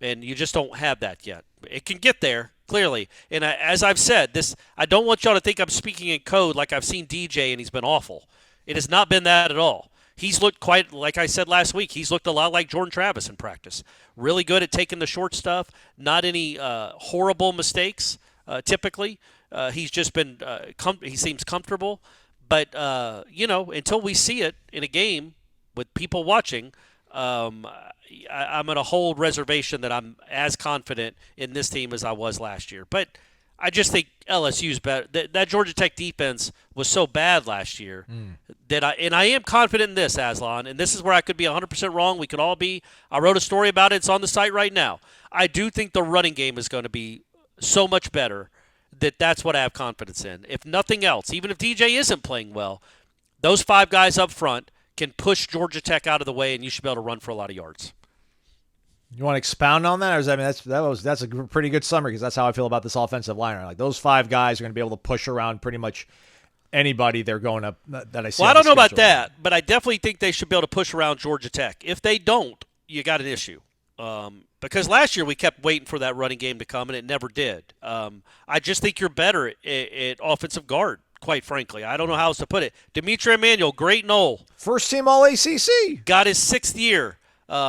And you just don't have that yet. It can get there, clearly. And as I've said, I don't want y'all to think I'm speaking in code like I've seen DJ and he's been awful. It has not been that at all. He's looked quite, like I said last week, he's looked a lot like Jordan Travis in practice. Really good at taking the short stuff, not any horrible mistakes typically. He's just been, he seems comfortable. But, until we see it in a game with people watching, I'm going to hold reservation that I'm as confident in this team as I was last year. But I just think LSU's better. That Georgia Tech defense was so bad last year that I am confident in this, Aslan, and this is where I could be 100% wrong. We could all be. I wrote a story about it. It's on the site right now. I do think the running game is going to be so much better that's what I have confidence in. If nothing else, even if DJ isn't playing well, those 5 guys up front can push Georgia Tech out of the way, and you should be able to run for a lot of yards. You want to expound on that? Or that's a pretty good summary because that's how I feel about this offensive line. Like those 5 guys are going to be able to push around pretty much anybody they're going up that I see. Well, I don't know about that, but I definitely think they should be able to push around Georgia Tech. If they don't, you got an issue. Because last year we kept waiting for that running game to come, and it never did. I just think you're better at offensive guard, quite frankly. I don't know how else to put it. Dimitri Emanuel, great Nole. First team All-ACC. Got his 6th year.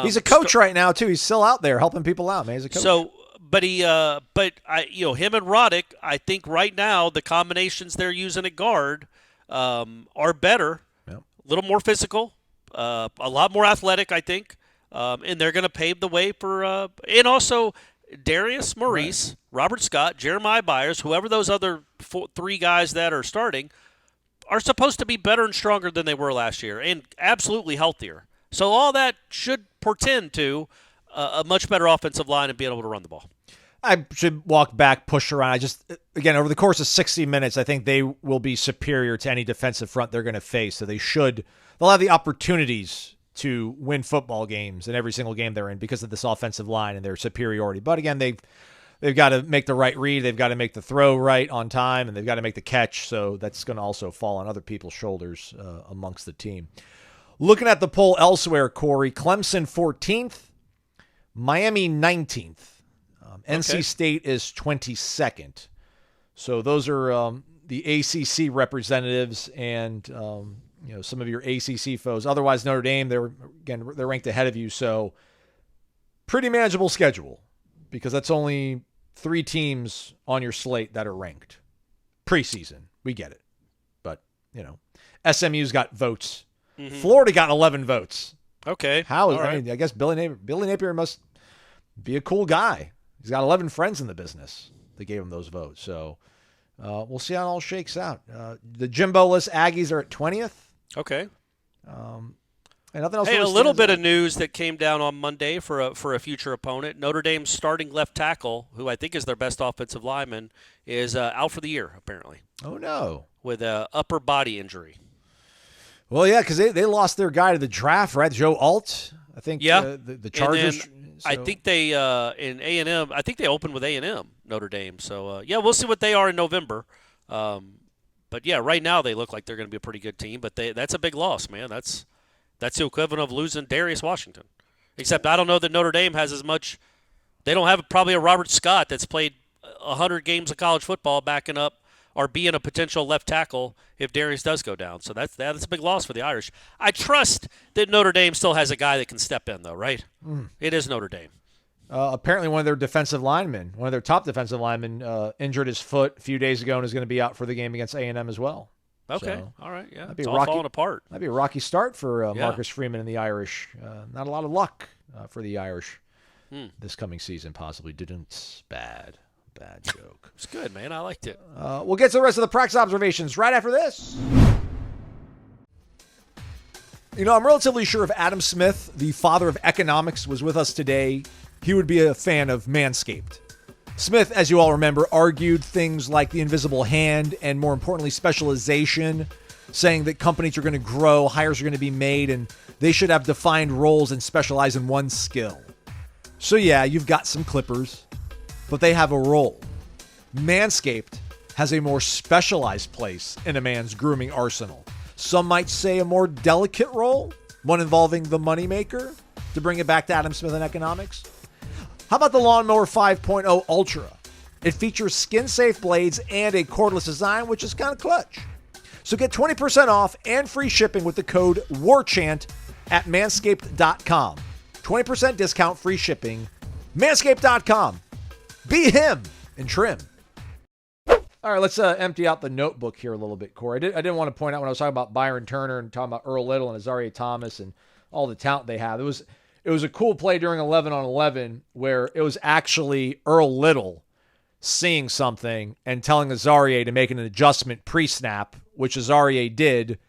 He's a coach right now, too. He's still out there helping people out, man. He's a coach. So, him and Roddick, I think right now the combinations they're using at guard are better, a little more physical, a lot more athletic, I think. And they're going to pave the way for and also Darius Maurice, Robert Scott, Jeremiah Byers, whoever those other 3 guys that are starting are supposed to be better and stronger than they were last year and absolutely healthier. So all that should portend to a much better offensive line and being able to run the ball. I should walk back, push around. Again, over the course of 60 minutes, I think they will be superior to any defensive front they're going to face. So they'll have the opportunities to win football games in every single game they're in because of this offensive line and their superiority. But again, they've got to make the right read. They've got to make the throw right on time, and they've got to make the catch. So that's going to also fall on other people's shoulders amongst the team. Looking at the poll elsewhere, Corey, Clemson 14th, Miami 19th. NC State is 22nd. So those are the ACC representatives and some of your ACC foes. Otherwise, Notre Dame, they're ranked ahead of you. So pretty manageable schedule because that's only 3 teams on your slate that are ranked. preseason. We get it. But, SMU's got votes. Florida got 11 votes. Okay. How is All right. I guess Billy Napier must be a cool guy. He's got 11 friends in the business that gave him those votes. So we'll see how it all shakes out. The Jimbo-less Aggies are at 20th. Okay. And nothing else. Hey, a really little stands bit out. of news that came down on Monday for a future opponent. Notre Dame's starting left tackle, who I think is their best offensive lineman, is out for the year, apparently, Oh, no. with a upper body injury. Well, yeah, because they lost their guy to the draft, right? Joe Alt, I think. Yeah. The Chargers. And then I think they in A&M. I think they opened with A&M, Notre Dame. So we'll see what they are in November. But yeah, right now they look like they're going to be a pretty good team. But that's a big loss, man. That's the equivalent of losing Darius Washington. Except I don't know that Notre Dame has as much. They don't have probably a Robert Scott that's played 100 games of college football backing up or being a potential left tackle if Darius does go down. So that's a big loss for the Irish. I trust that Notre Dame still has a guy that can step in, though, right? It is Notre Dame. Apparently one of their defensive linemen, one of their top defensive linemen, injured his foot a few days ago and is going to be out for the game against A&M as well. Okay. So, All right. Yeah. that'd be It's a all rocky- falling apart. That'd be a rocky start for Yeah. Marcus Freeman and the Irish. Not a lot of luck for the Irish this coming season, possibly. Didn't bad joke. It's good, man. I liked it. We'll get to the rest of the practice observations right after this. I'm relatively sure if Adam Smith, the father of economics, was with us today, he would be a fan of Manscaped. Smith, as you all remember, argued things like the invisible hand and, more importantly, specialization, saying that companies are going to grow, hires are going to be made, and they should have defined roles and specialize in one skill. So yeah, you've got some clippers, but they have a role. Manscaped has a more specialized place in a man's grooming arsenal. Some might say a more delicate role, one involving the moneymaker, to bring it back to Adam Smith and economics. How about the Lawnmower 5.0 Ultra? It features skin-safe blades and a cordless design, which is kind of clutch. So get 20% off and free shipping with the code WARCHANT at manscaped.com. 20% discount, free shipping. Manscaped.com. Be him and trim. All right, let's empty out the notebook here a little bit, Corey. I didn't want to point out when I was talking about Byron Turner and talking about Earl Little and Azaria Thomas and all the talent they have. It was a cool play during 11-on-11 where it was actually Earl Little seeing something and telling Azaria to make an adjustment pre-snap, which Azaria did,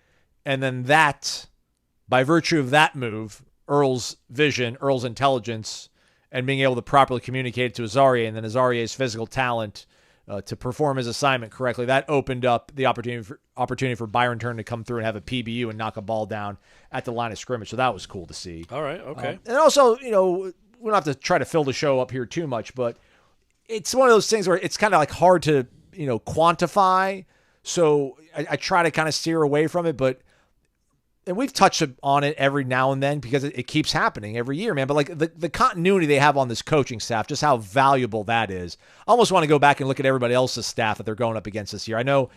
and then that, by virtue of that move, Earl's vision, Earl's intelligence, and being able to properly communicate it to Azaria, and then Azaria's physical talent to perform his assignment correctly, that opened up the opportunity for Byron Turner to come through and have a PBU and knock a ball down at the line of scrimmage. So that was cool to see. All right. Okay. And also, we don't have to try to fill the show up here too much, but it's one of those things where it's kind of like hard to, quantify. So I try to kind of steer away from it, and we've touched on it every now and then because it keeps happening every year, man. But like the continuity they have on this coaching staff, just how valuable that is. I almost want to go back and look at everybody else's staff that they're going up against this year. I know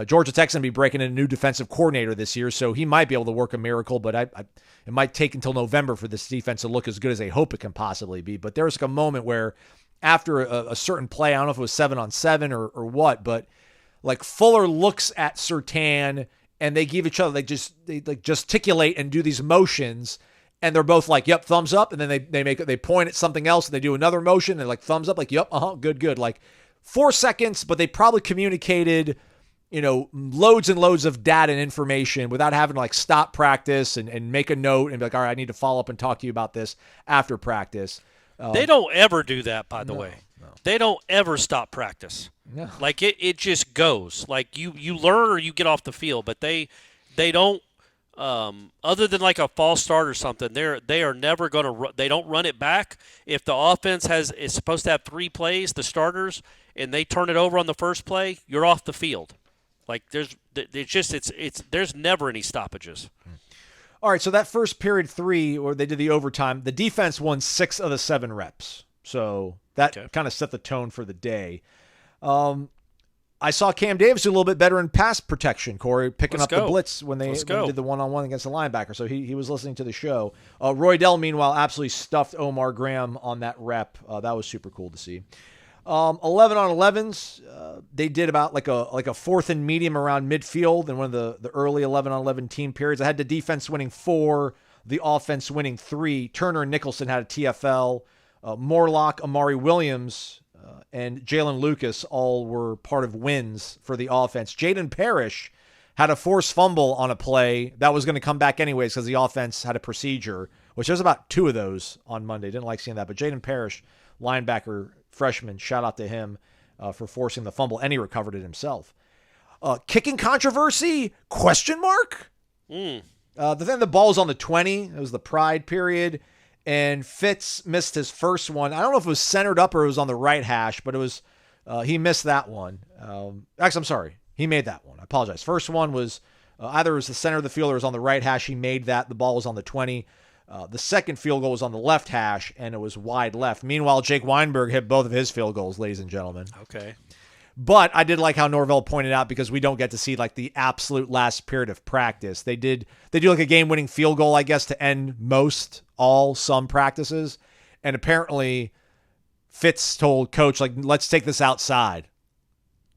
Georgia Tech's going to be breaking in a new defensive coordinator this year, so he might be able to work a miracle, but it might take until November for this defense to look as good as they hope it can possibly be. But there was like a moment where after a certain play, I don't know if it was 7-on-7 or what, but like Fuller looks at Surtain and they give each other, they gesticulate and do these motions, and they're both like, yep, thumbs up, and then they point at something else and they do another motion, and they're like, thumbs up, like, yep, good. Like 4 seconds, but they probably communicated, loads and loads of data and information without having to like stop practice and make a note and be like, all right, I need to follow up and talk to you about this after practice. They don't ever do that, by the way. No. They don't ever stop practice. No. Like it just goes. Like you learn or you get off the field, but they don't. Other than like a false start or something, they are never going to. They don't run it back. If the offense is supposed to have 3 plays, the starters, and they turn it over on the first play, you're off the field. Like there's never any stoppages. All right, so that first period 3, where they did the overtime, the defense won 6 of the 7 reps. So that kind of set the tone for the day. I saw Cam Davis do a little bit better in pass protection, Corey, picking up the blitz when they did the one-on-one against the linebacker. So he was listening to the show. Roy Dell, meanwhile, absolutely stuffed Omar Graham on that rep. That was super cool to see. 11 on 11s. They did about like a fourth and medium around midfield in one of the early 11 on 11 team periods. I had the defense winning 4, the offense winning 3. Turner and Nicholson had a TFL. Morlock, Amari Williams, and Jalen Lucas all were part of wins for the offense. Jaden Parrish had a forced fumble on a play that was going to come back anyways because the offense had a procedure, which there's about 2 of those on Monday. Didn't like seeing that. But Jaden Parrish, linebacker, freshman, shout out to him for forcing the fumble, and he recovered it himself. Kicking controversy? Question mark? The ball was on the 20. It was the pride period, and Fitz missed his first one. I don't know if it was centered up or it was on the right hash, but it was he missed that one. Actually, I'm sorry. He made that one. I apologize. First one was either it was the center of the field or it was on the right hash. He made that. The ball was on the 20. The second field goal was on the left hash, and it was wide left. Meanwhile, Jake Weinberg hit both of his field goals, ladies and gentlemen. Okay. But I did like how Norvell pointed out, because we don't get to see like the absolute last period of practice. They do like a game-winning field goal, I guess, to end some practices. And apparently Fitz told coach, like, let's take this outside.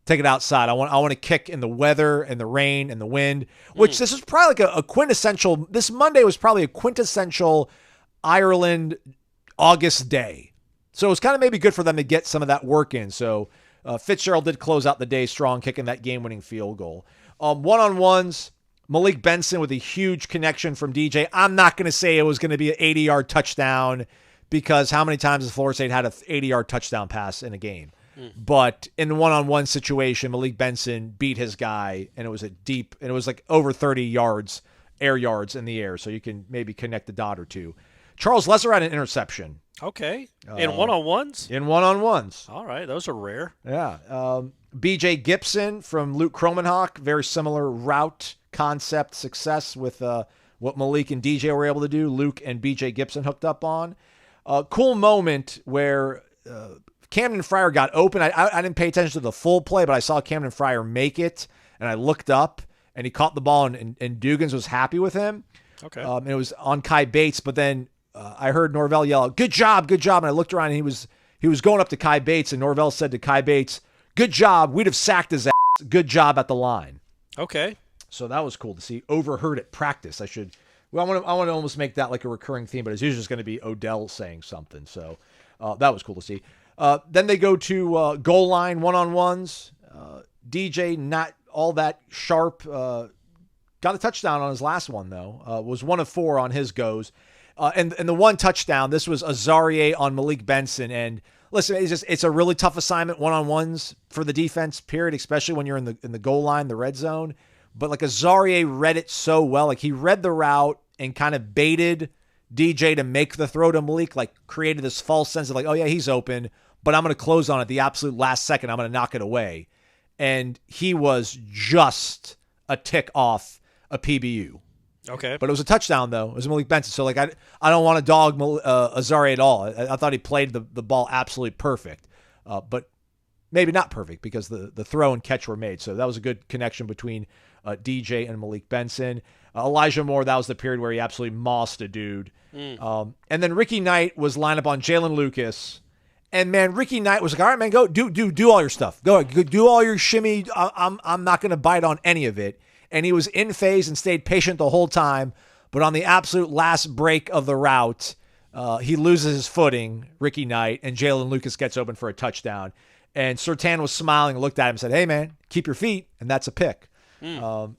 Take it outside. I want to kick in the weather and the rain and the wind, which this is probably like a quintessential, this Monday was probably a quintessential Ireland August day. So it was kind of maybe good for them to get some of that work in. So Fitzgerald did close out the day strong, kicking that game-winning field goal. One-on-ones, Malik Benson with a huge connection from DJ. I'm not going to say it was going to be an 80-yard touchdown, because how many times has Florida State had an 80-yard touchdown pass in a game? But in the one-on-one situation, Malik Benson beat his guy, and it was like over 30 yards, air yards in the air. So you can maybe connect the dot or two. Charles Lesser had an interception. Okay. In one-on-ones? In one-on-ones. All right. Those are rare. Yeah. B.J. Gibson from Luke Kromenhoek, very similar route concept success with what Malik and DJ were able to do. Luke and B.J. Gibson hooked up on. Cool moment where Camden Fryer got open. I didn't pay attention to the full play, but I saw Camden Fryer make it, and I looked up, and he caught the ball, and Dugans was happy with him. Okay. And it was on Kai Bates, but then I heard Norvell yell, "Good job, good job!" And I looked around, and he was going up to Kai Bates, and Norvell said to Kai Bates, "Good job. We'd have sacked his ass. Good job at the line." Okay. So that was cool to see. Overheard at practice. I want to almost make that like a recurring theme, but it's usually just going to be Odell saying something. So that was cool to see. Then they go to goal line one-on-ones. DJ, not all that sharp. Got a touchdown on his last one, though. Was 1 of 4 on his goes. And the one touchdown, this was Azarie on Malik Benson. And listen, it's a really tough assignment, one-on-ones for the defense, period, especially when you're in the goal line, the red zone. But like Azarie read it so well. Like he read the route and kind of baited DJ to make the throw to Malik, like created this false sense of like, oh yeah, he's open, but I'm going to close on it the absolute last second. I'm going to knock it away. And he was just a tick off a PBU. Okay. But it was a touchdown, though. It was Malik Benson. So, like, I don't want to dog Azarie at all. I thought he played the ball absolutely perfect. But maybe not perfect, because the throw and catch were made. So that was a good connection between DJ and Malik Benson. Elijah Moore, that was the period where he absolutely mossed a dude. And then Ricky Knight was lined up on Jalen Lucas. And, man, Ricky Knight was like, all right, man, go do all your stuff. Go do all your shimmy. I'm not going to bite on any of it. And he was in phase and stayed patient the whole time. But on the absolute last break of the route, he loses his footing, Ricky Knight, and Jalen Lucas gets open for a touchdown. And Surtain was smiling and looked at him and said, hey, man, keep your feet. And that's a pick.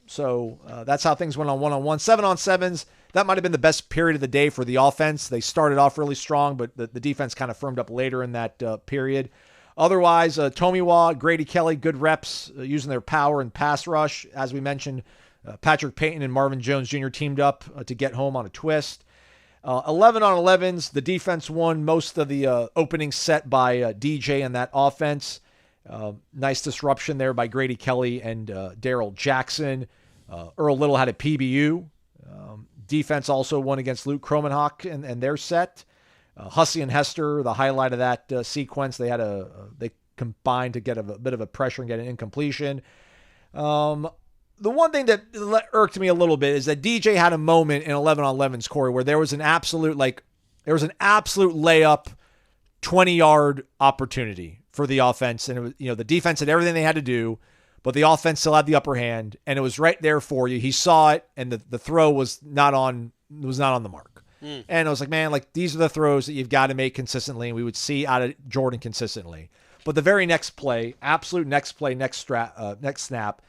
So that's how things went on one-on-one. 7-on-7s, that might have been the best period of the day for the offense. They started off really strong, but the defense kind of firmed up later in that period. Otherwise, Tomiwa, Grady Kelly, good reps using their power and pass rush. As we mentioned, Patrick Payton and Marvin Jones Jr. teamed up to get home on a twist. 11-on-11s, the defense won most of the opening set by DJ and that offense. Nice disruption there by Grady Kelly and Daryl Jackson. Earl Little had a PBU. Defense also won against Luke Kromenhoek and their set. Hussey and Hester, the highlight of that sequence, they combined to get a bit of a pressure and get an incompletion. The one thing that irked me a little bit is that DJ had a moment in 11-on-11s, Corey, where there was an absolute layup, 20-yard opportunity for the offense, and it was, the defense had everything they had to do, but the offense still had the upper hand, and it was right there for you. He saw it, and the throw was not on the mark. And I was like, man, like these are the throws that you've got to make consistently, and we would see out of Jordan consistently. But the very next play, next snap,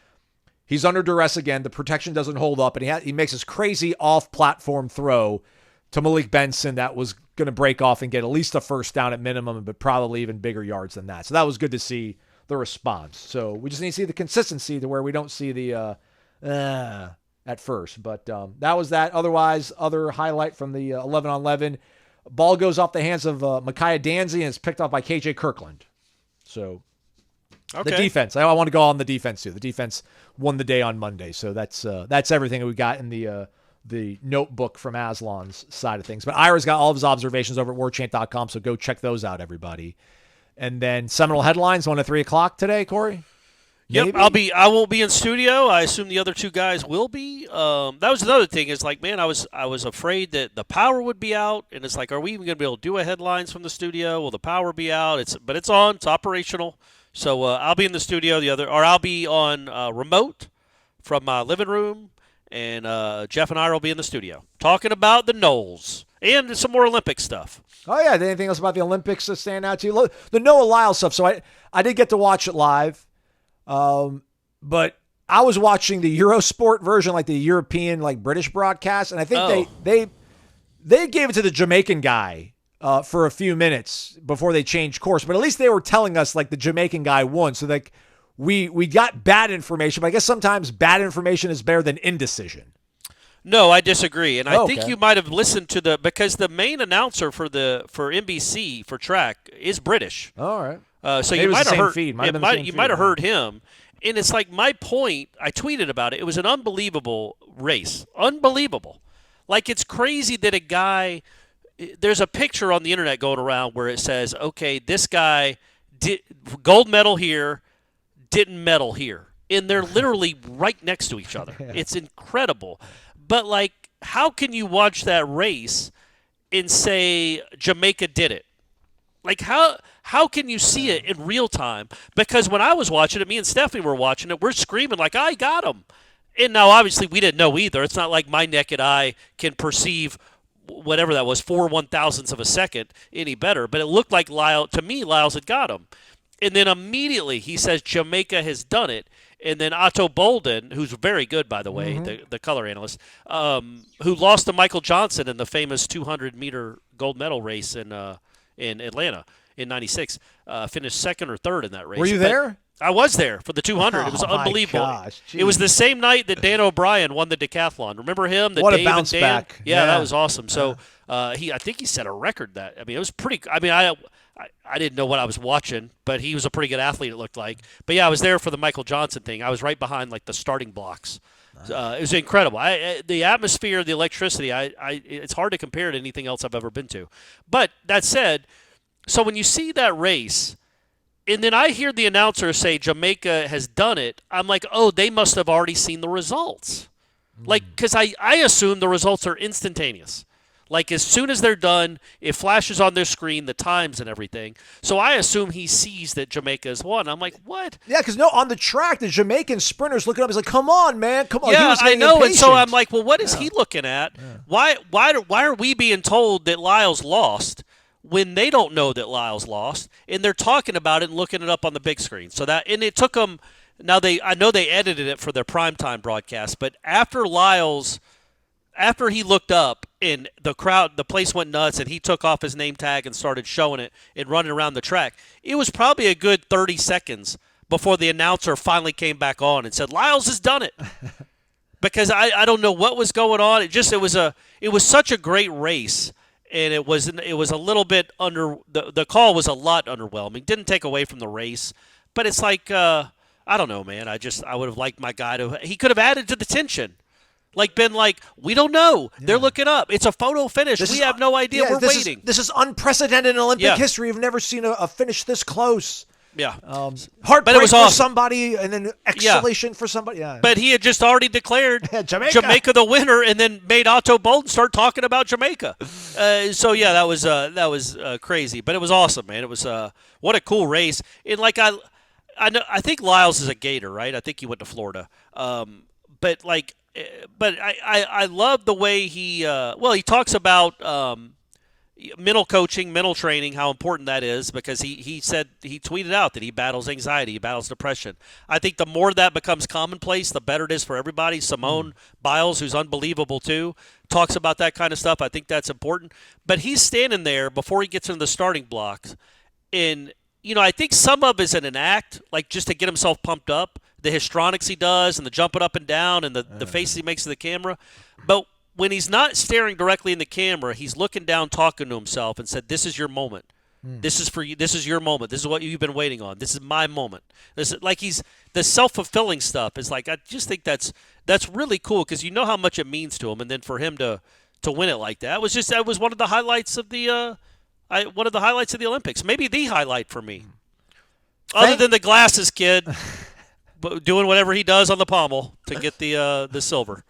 he's under duress again. The protection doesn't hold up, and he makes this crazy off-platform throw to Malik Benson that was going to break off and get at least a first down at minimum, but probably even bigger yards than that. So that was good to see the response. So we just need to see the consistency to where we don't see the at first. But that was that. Otherwise, other highlight from the 11-on-11, ball goes off the hands of Micaiah Danzy and is picked up by KJ Kirkland. So the defense. I want to go on the defense too. The defense won the day on Monday. So that's everything that we got in the notebook from Aslan's side of things. But Ira's got all of his observations over at warchant.com, so go check those out, everybody. And then Seminole headlines 1 to 3 o'clock today, Corey? Maybe? Yep, I won't be in studio. I assume the other two guys will be. That was another thing. Is like, man, I was afraid that the power would be out, and it's like, are we even going to be able to do a headlines from the studio? Will the power be out? But it's on. It's operational. So I'll be in the studio. I'll be on remote from my living room, and Jeff and I will be in the studio talking about the Noles and some more Olympic stuff. Oh, yeah. Anything else about the Olympics that stand out to you? The Noah Lyles stuff. So I did get to watch it live. But I was watching the Eurosport version, like the European, like British broadcast, and I think they gave it to the Jamaican guy for a few minutes before they changed course. But at least they were telling us like the Jamaican guy won, so like we got bad information. But I guess sometimes bad information is better than indecision. No, I disagree, and I think you might have listened to because the main announcer for NBC for track is British. All right. So you might have heard. You might have heard him, and it's like my point. I tweeted about it. It was an unbelievable race, unbelievable. Like it's crazy that a guy. There's a picture on the internet going around where it says, "Okay, this guy did gold medal here, didn't medal here," and they're literally right next to each other. It's incredible. But like, how can you watch that race and say Jamaica did it? Like how can you see it in real time? Because when I was watching it, me and Stephanie were watching it, we're screaming like, I got him. And now obviously we didn't know either. It's not like my naked eye can perceive whatever that was, 4 1,000ths of a second any better. But it looked like Lyles had got him. And then immediately he says Jamaica has done it. And then Otto Bolden, who's very good, by the way, the color analyst, who lost to Michael Johnson in the famous 200-meter gold medal race in Atlanta in '96, finished second or third in that race. Were you there? I was there for the 200. It was unbelievable. Gosh, it was the same night that Dan O'Brien won the decathlon. Remember him? What a bounce back. Yeah, that was awesome. So I think he set a record that. I mean, it was pretty. I mean, I didn't know what I was watching, but he was a pretty good athlete, it looked like. But, yeah, I was there for the Michael Johnson thing. I was right behind, like, the starting blocks. It was incredible. The atmosphere, the electricity, it's hard to compare to anything else I've ever been to. But that said, so when you see that race, and then I hear the announcer say Jamaica has done it, I'm like, oh, they must have already seen the results. Like, because I assume the results are instantaneous. Like, as soon as they're done, it flashes on their screen, the times and everything. So I assume he sees that Jamaica has won. I'm like, what? Yeah, because on the track, the Jamaican sprinter's looking up. He's like, come on, man. Come on. Yeah, I know. Impatient. And so I'm like, well, what is he looking at? Yeah. Why are we being told that Lyles lost when they don't know that Lyles lost? And they're talking about it and looking it up on the big screen. So and it took them. Now, I know they edited it for their primetime broadcast, but after he looked up and the place went nuts and he took off his name tag and started showing it and running around the track, it was probably a good 30 seconds before the announcer finally came back on and said, Lyles has done it. Because I don't know what was going on. It was such a great race, and it was a little bit the call was a lot underwhelming. Didn't take away from the race, but it's like I don't know, man. I would have liked my guy he could have added to the tension. Like, been like, we don't know. Yeah. They're looking up. It's a photo finish. We have no idea. We're waiting. This is unprecedented in Olympic history. We've never seen a finish this close. Yeah. Heartbreak But it was for awesome. somebody and then exhalation for somebody. Yeah. But he had just already declared Jamaica. the winner, and then made Otto Bolton start talking about Jamaica. That was crazy, but it was awesome, man. It was what a cool race. And I think Lyles is a Gator, right? I think he went to Florida. But I love the way he talks about mental coaching, mental training, how important that is, because he said, he tweeted out that he battles anxiety, he battles depression. I think the more that becomes commonplace, the better it is for everybody. Simone Biles, who's unbelievable too, talks about that kind of stuff. I think that's important. But he's standing there before he gets into the starting blocks, and I think some of it is in an act, like just to get himself pumped up, the histrionics he does and the jumping up and down and the faces he makes to the camera. But when he's not staring directly in the camera, he's looking down, talking to himself, and said, "This is your moment. This is for you. This is your moment. This is what you've been waiting on. This is my moment." This is like the self-fulfilling stuff is like, I just think that's really cool, because you know how much it means to him, and then for him to win it like that was one of the highlights of the Olympics. Maybe the highlight for me, other than the glasses kid doing whatever he does on the pommel to get the silver.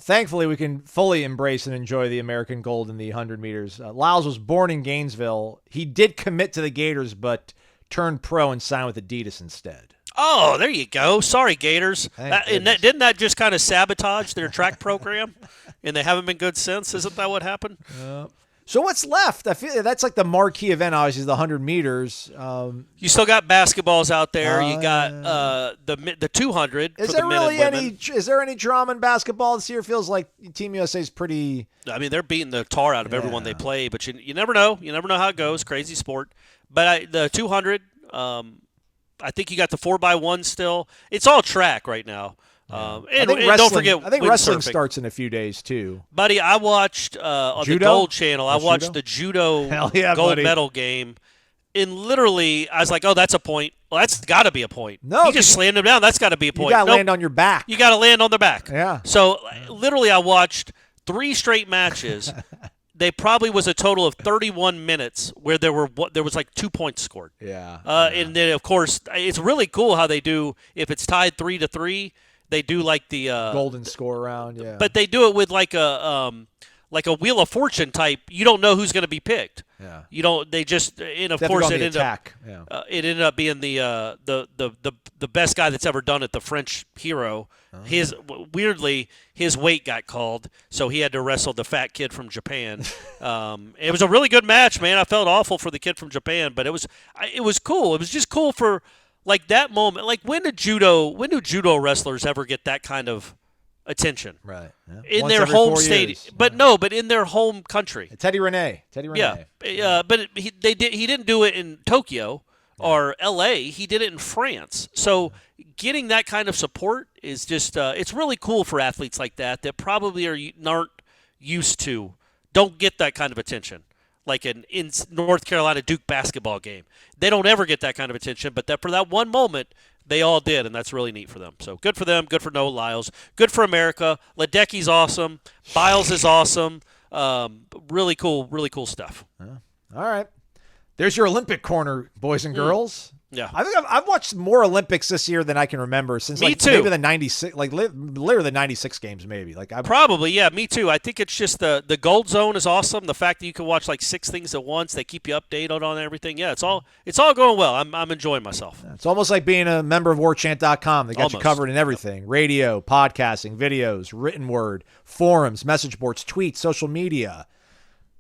Thankfully, we can fully embrace and enjoy the American gold in the 100 meters. Lyles was born in Gainesville. He did commit to the Gators, but turned pro and signed with Adidas instead. Oh, there you go. Sorry, Gators. Goodness. Didn't that just kind of sabotage their track program? And they haven't been good since? Isn't that what happened? So what's left? I feel that's like the marquee event, obviously, the 100 meters. You still got basketballs out there. You got the 200 Is for there the men really and women. is there any drama in basketball this year? It feels like Team USA is pretty. I mean, they're beating the tar out of everyone they play, but you never know. You never know how it goes. Crazy sport. But the 200, I think you got the 4x1 still. It's all track right now. And don't forget, I think wrestling windsurfing starts in a few days too. Buddy, I watched on the Gold Channel. I watched the judo gold medal game, and literally, I was like, "Oh, that's a point. Well, that's got to be a point." No, he just slammed him down. That's got to be a point. You got to land on your back. You got to land on their back. Yeah. So literally, I watched 3 straight matches. They probably was a total of 31 minutes where there was like 2 points scored. Yeah. And then of course, it's really cool how they do if it's tied 3-3. They do like the golden score round, yeah. But they do it with like a Wheel of Fortune type. You don't know who's going to be picked. Yeah. You don't. They just and of They have to course go on it the ended up. attack. It ended up being the best guy that's ever done it, the French hero. Weirdly his weight got called, so he had to wrestle the fat kid from Japan. It was a really good match, man. I felt awful for the kid from Japan, but it was cool. It was just cool for. Like that moment, like when do judo wrestlers ever get that kind of attention? Right. Yeah. In Once their every home 4 state, years. but in their home country. Teddy Rene. Yeah. But he didn't do it in Tokyo or L.A. He did it in France. So getting that kind of support is just it's really cool for athletes like that probably aren't used to, don't get that kind of attention. Like in North Carolina Duke basketball game. They don't ever get that kind of attention, but for that one moment, they all did, and that's really neat for them. So good for them, good for Noah Lyles, good for America. Ledecky's awesome. Biles is awesome. Really cool stuff. All right. There's your Olympic corner, boys and girls. Yeah. I think I've watched more Olympics this year than I can remember since Me too. maybe the 96, literally the 96 games maybe. Probably, yeah, me too. I think it's just the Gold Zone is awesome. The fact that you can watch like 6 things at once, they keep you updated on everything. Yeah, it's all going well. I'm enjoying myself. It's almost like being a member of Warchant.com. They got you covered in everything. Radio, podcasting, videos, written word, forums, message boards, tweets, social media.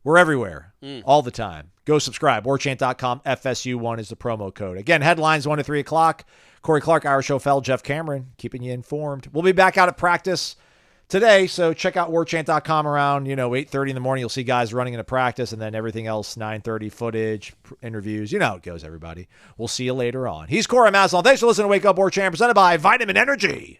We're everywhere, all the time. Go subscribe. Warchant.com. FSU1 is the promo code. Again, headlines 1 to 3 o'clock. Corey Clark, Irish O'Fell, Jeff Cameron, keeping you informed. We'll be back out at practice today, so check out Warchant.com around 8:30 in the morning. You'll see guys running into practice, and then everything else, 9:30, footage, interviews. You know how it goes, everybody. We'll see you later on. He's Corey Maslon. Thanks for listening to Wake Up Warchant, presented by Vitamin Energy.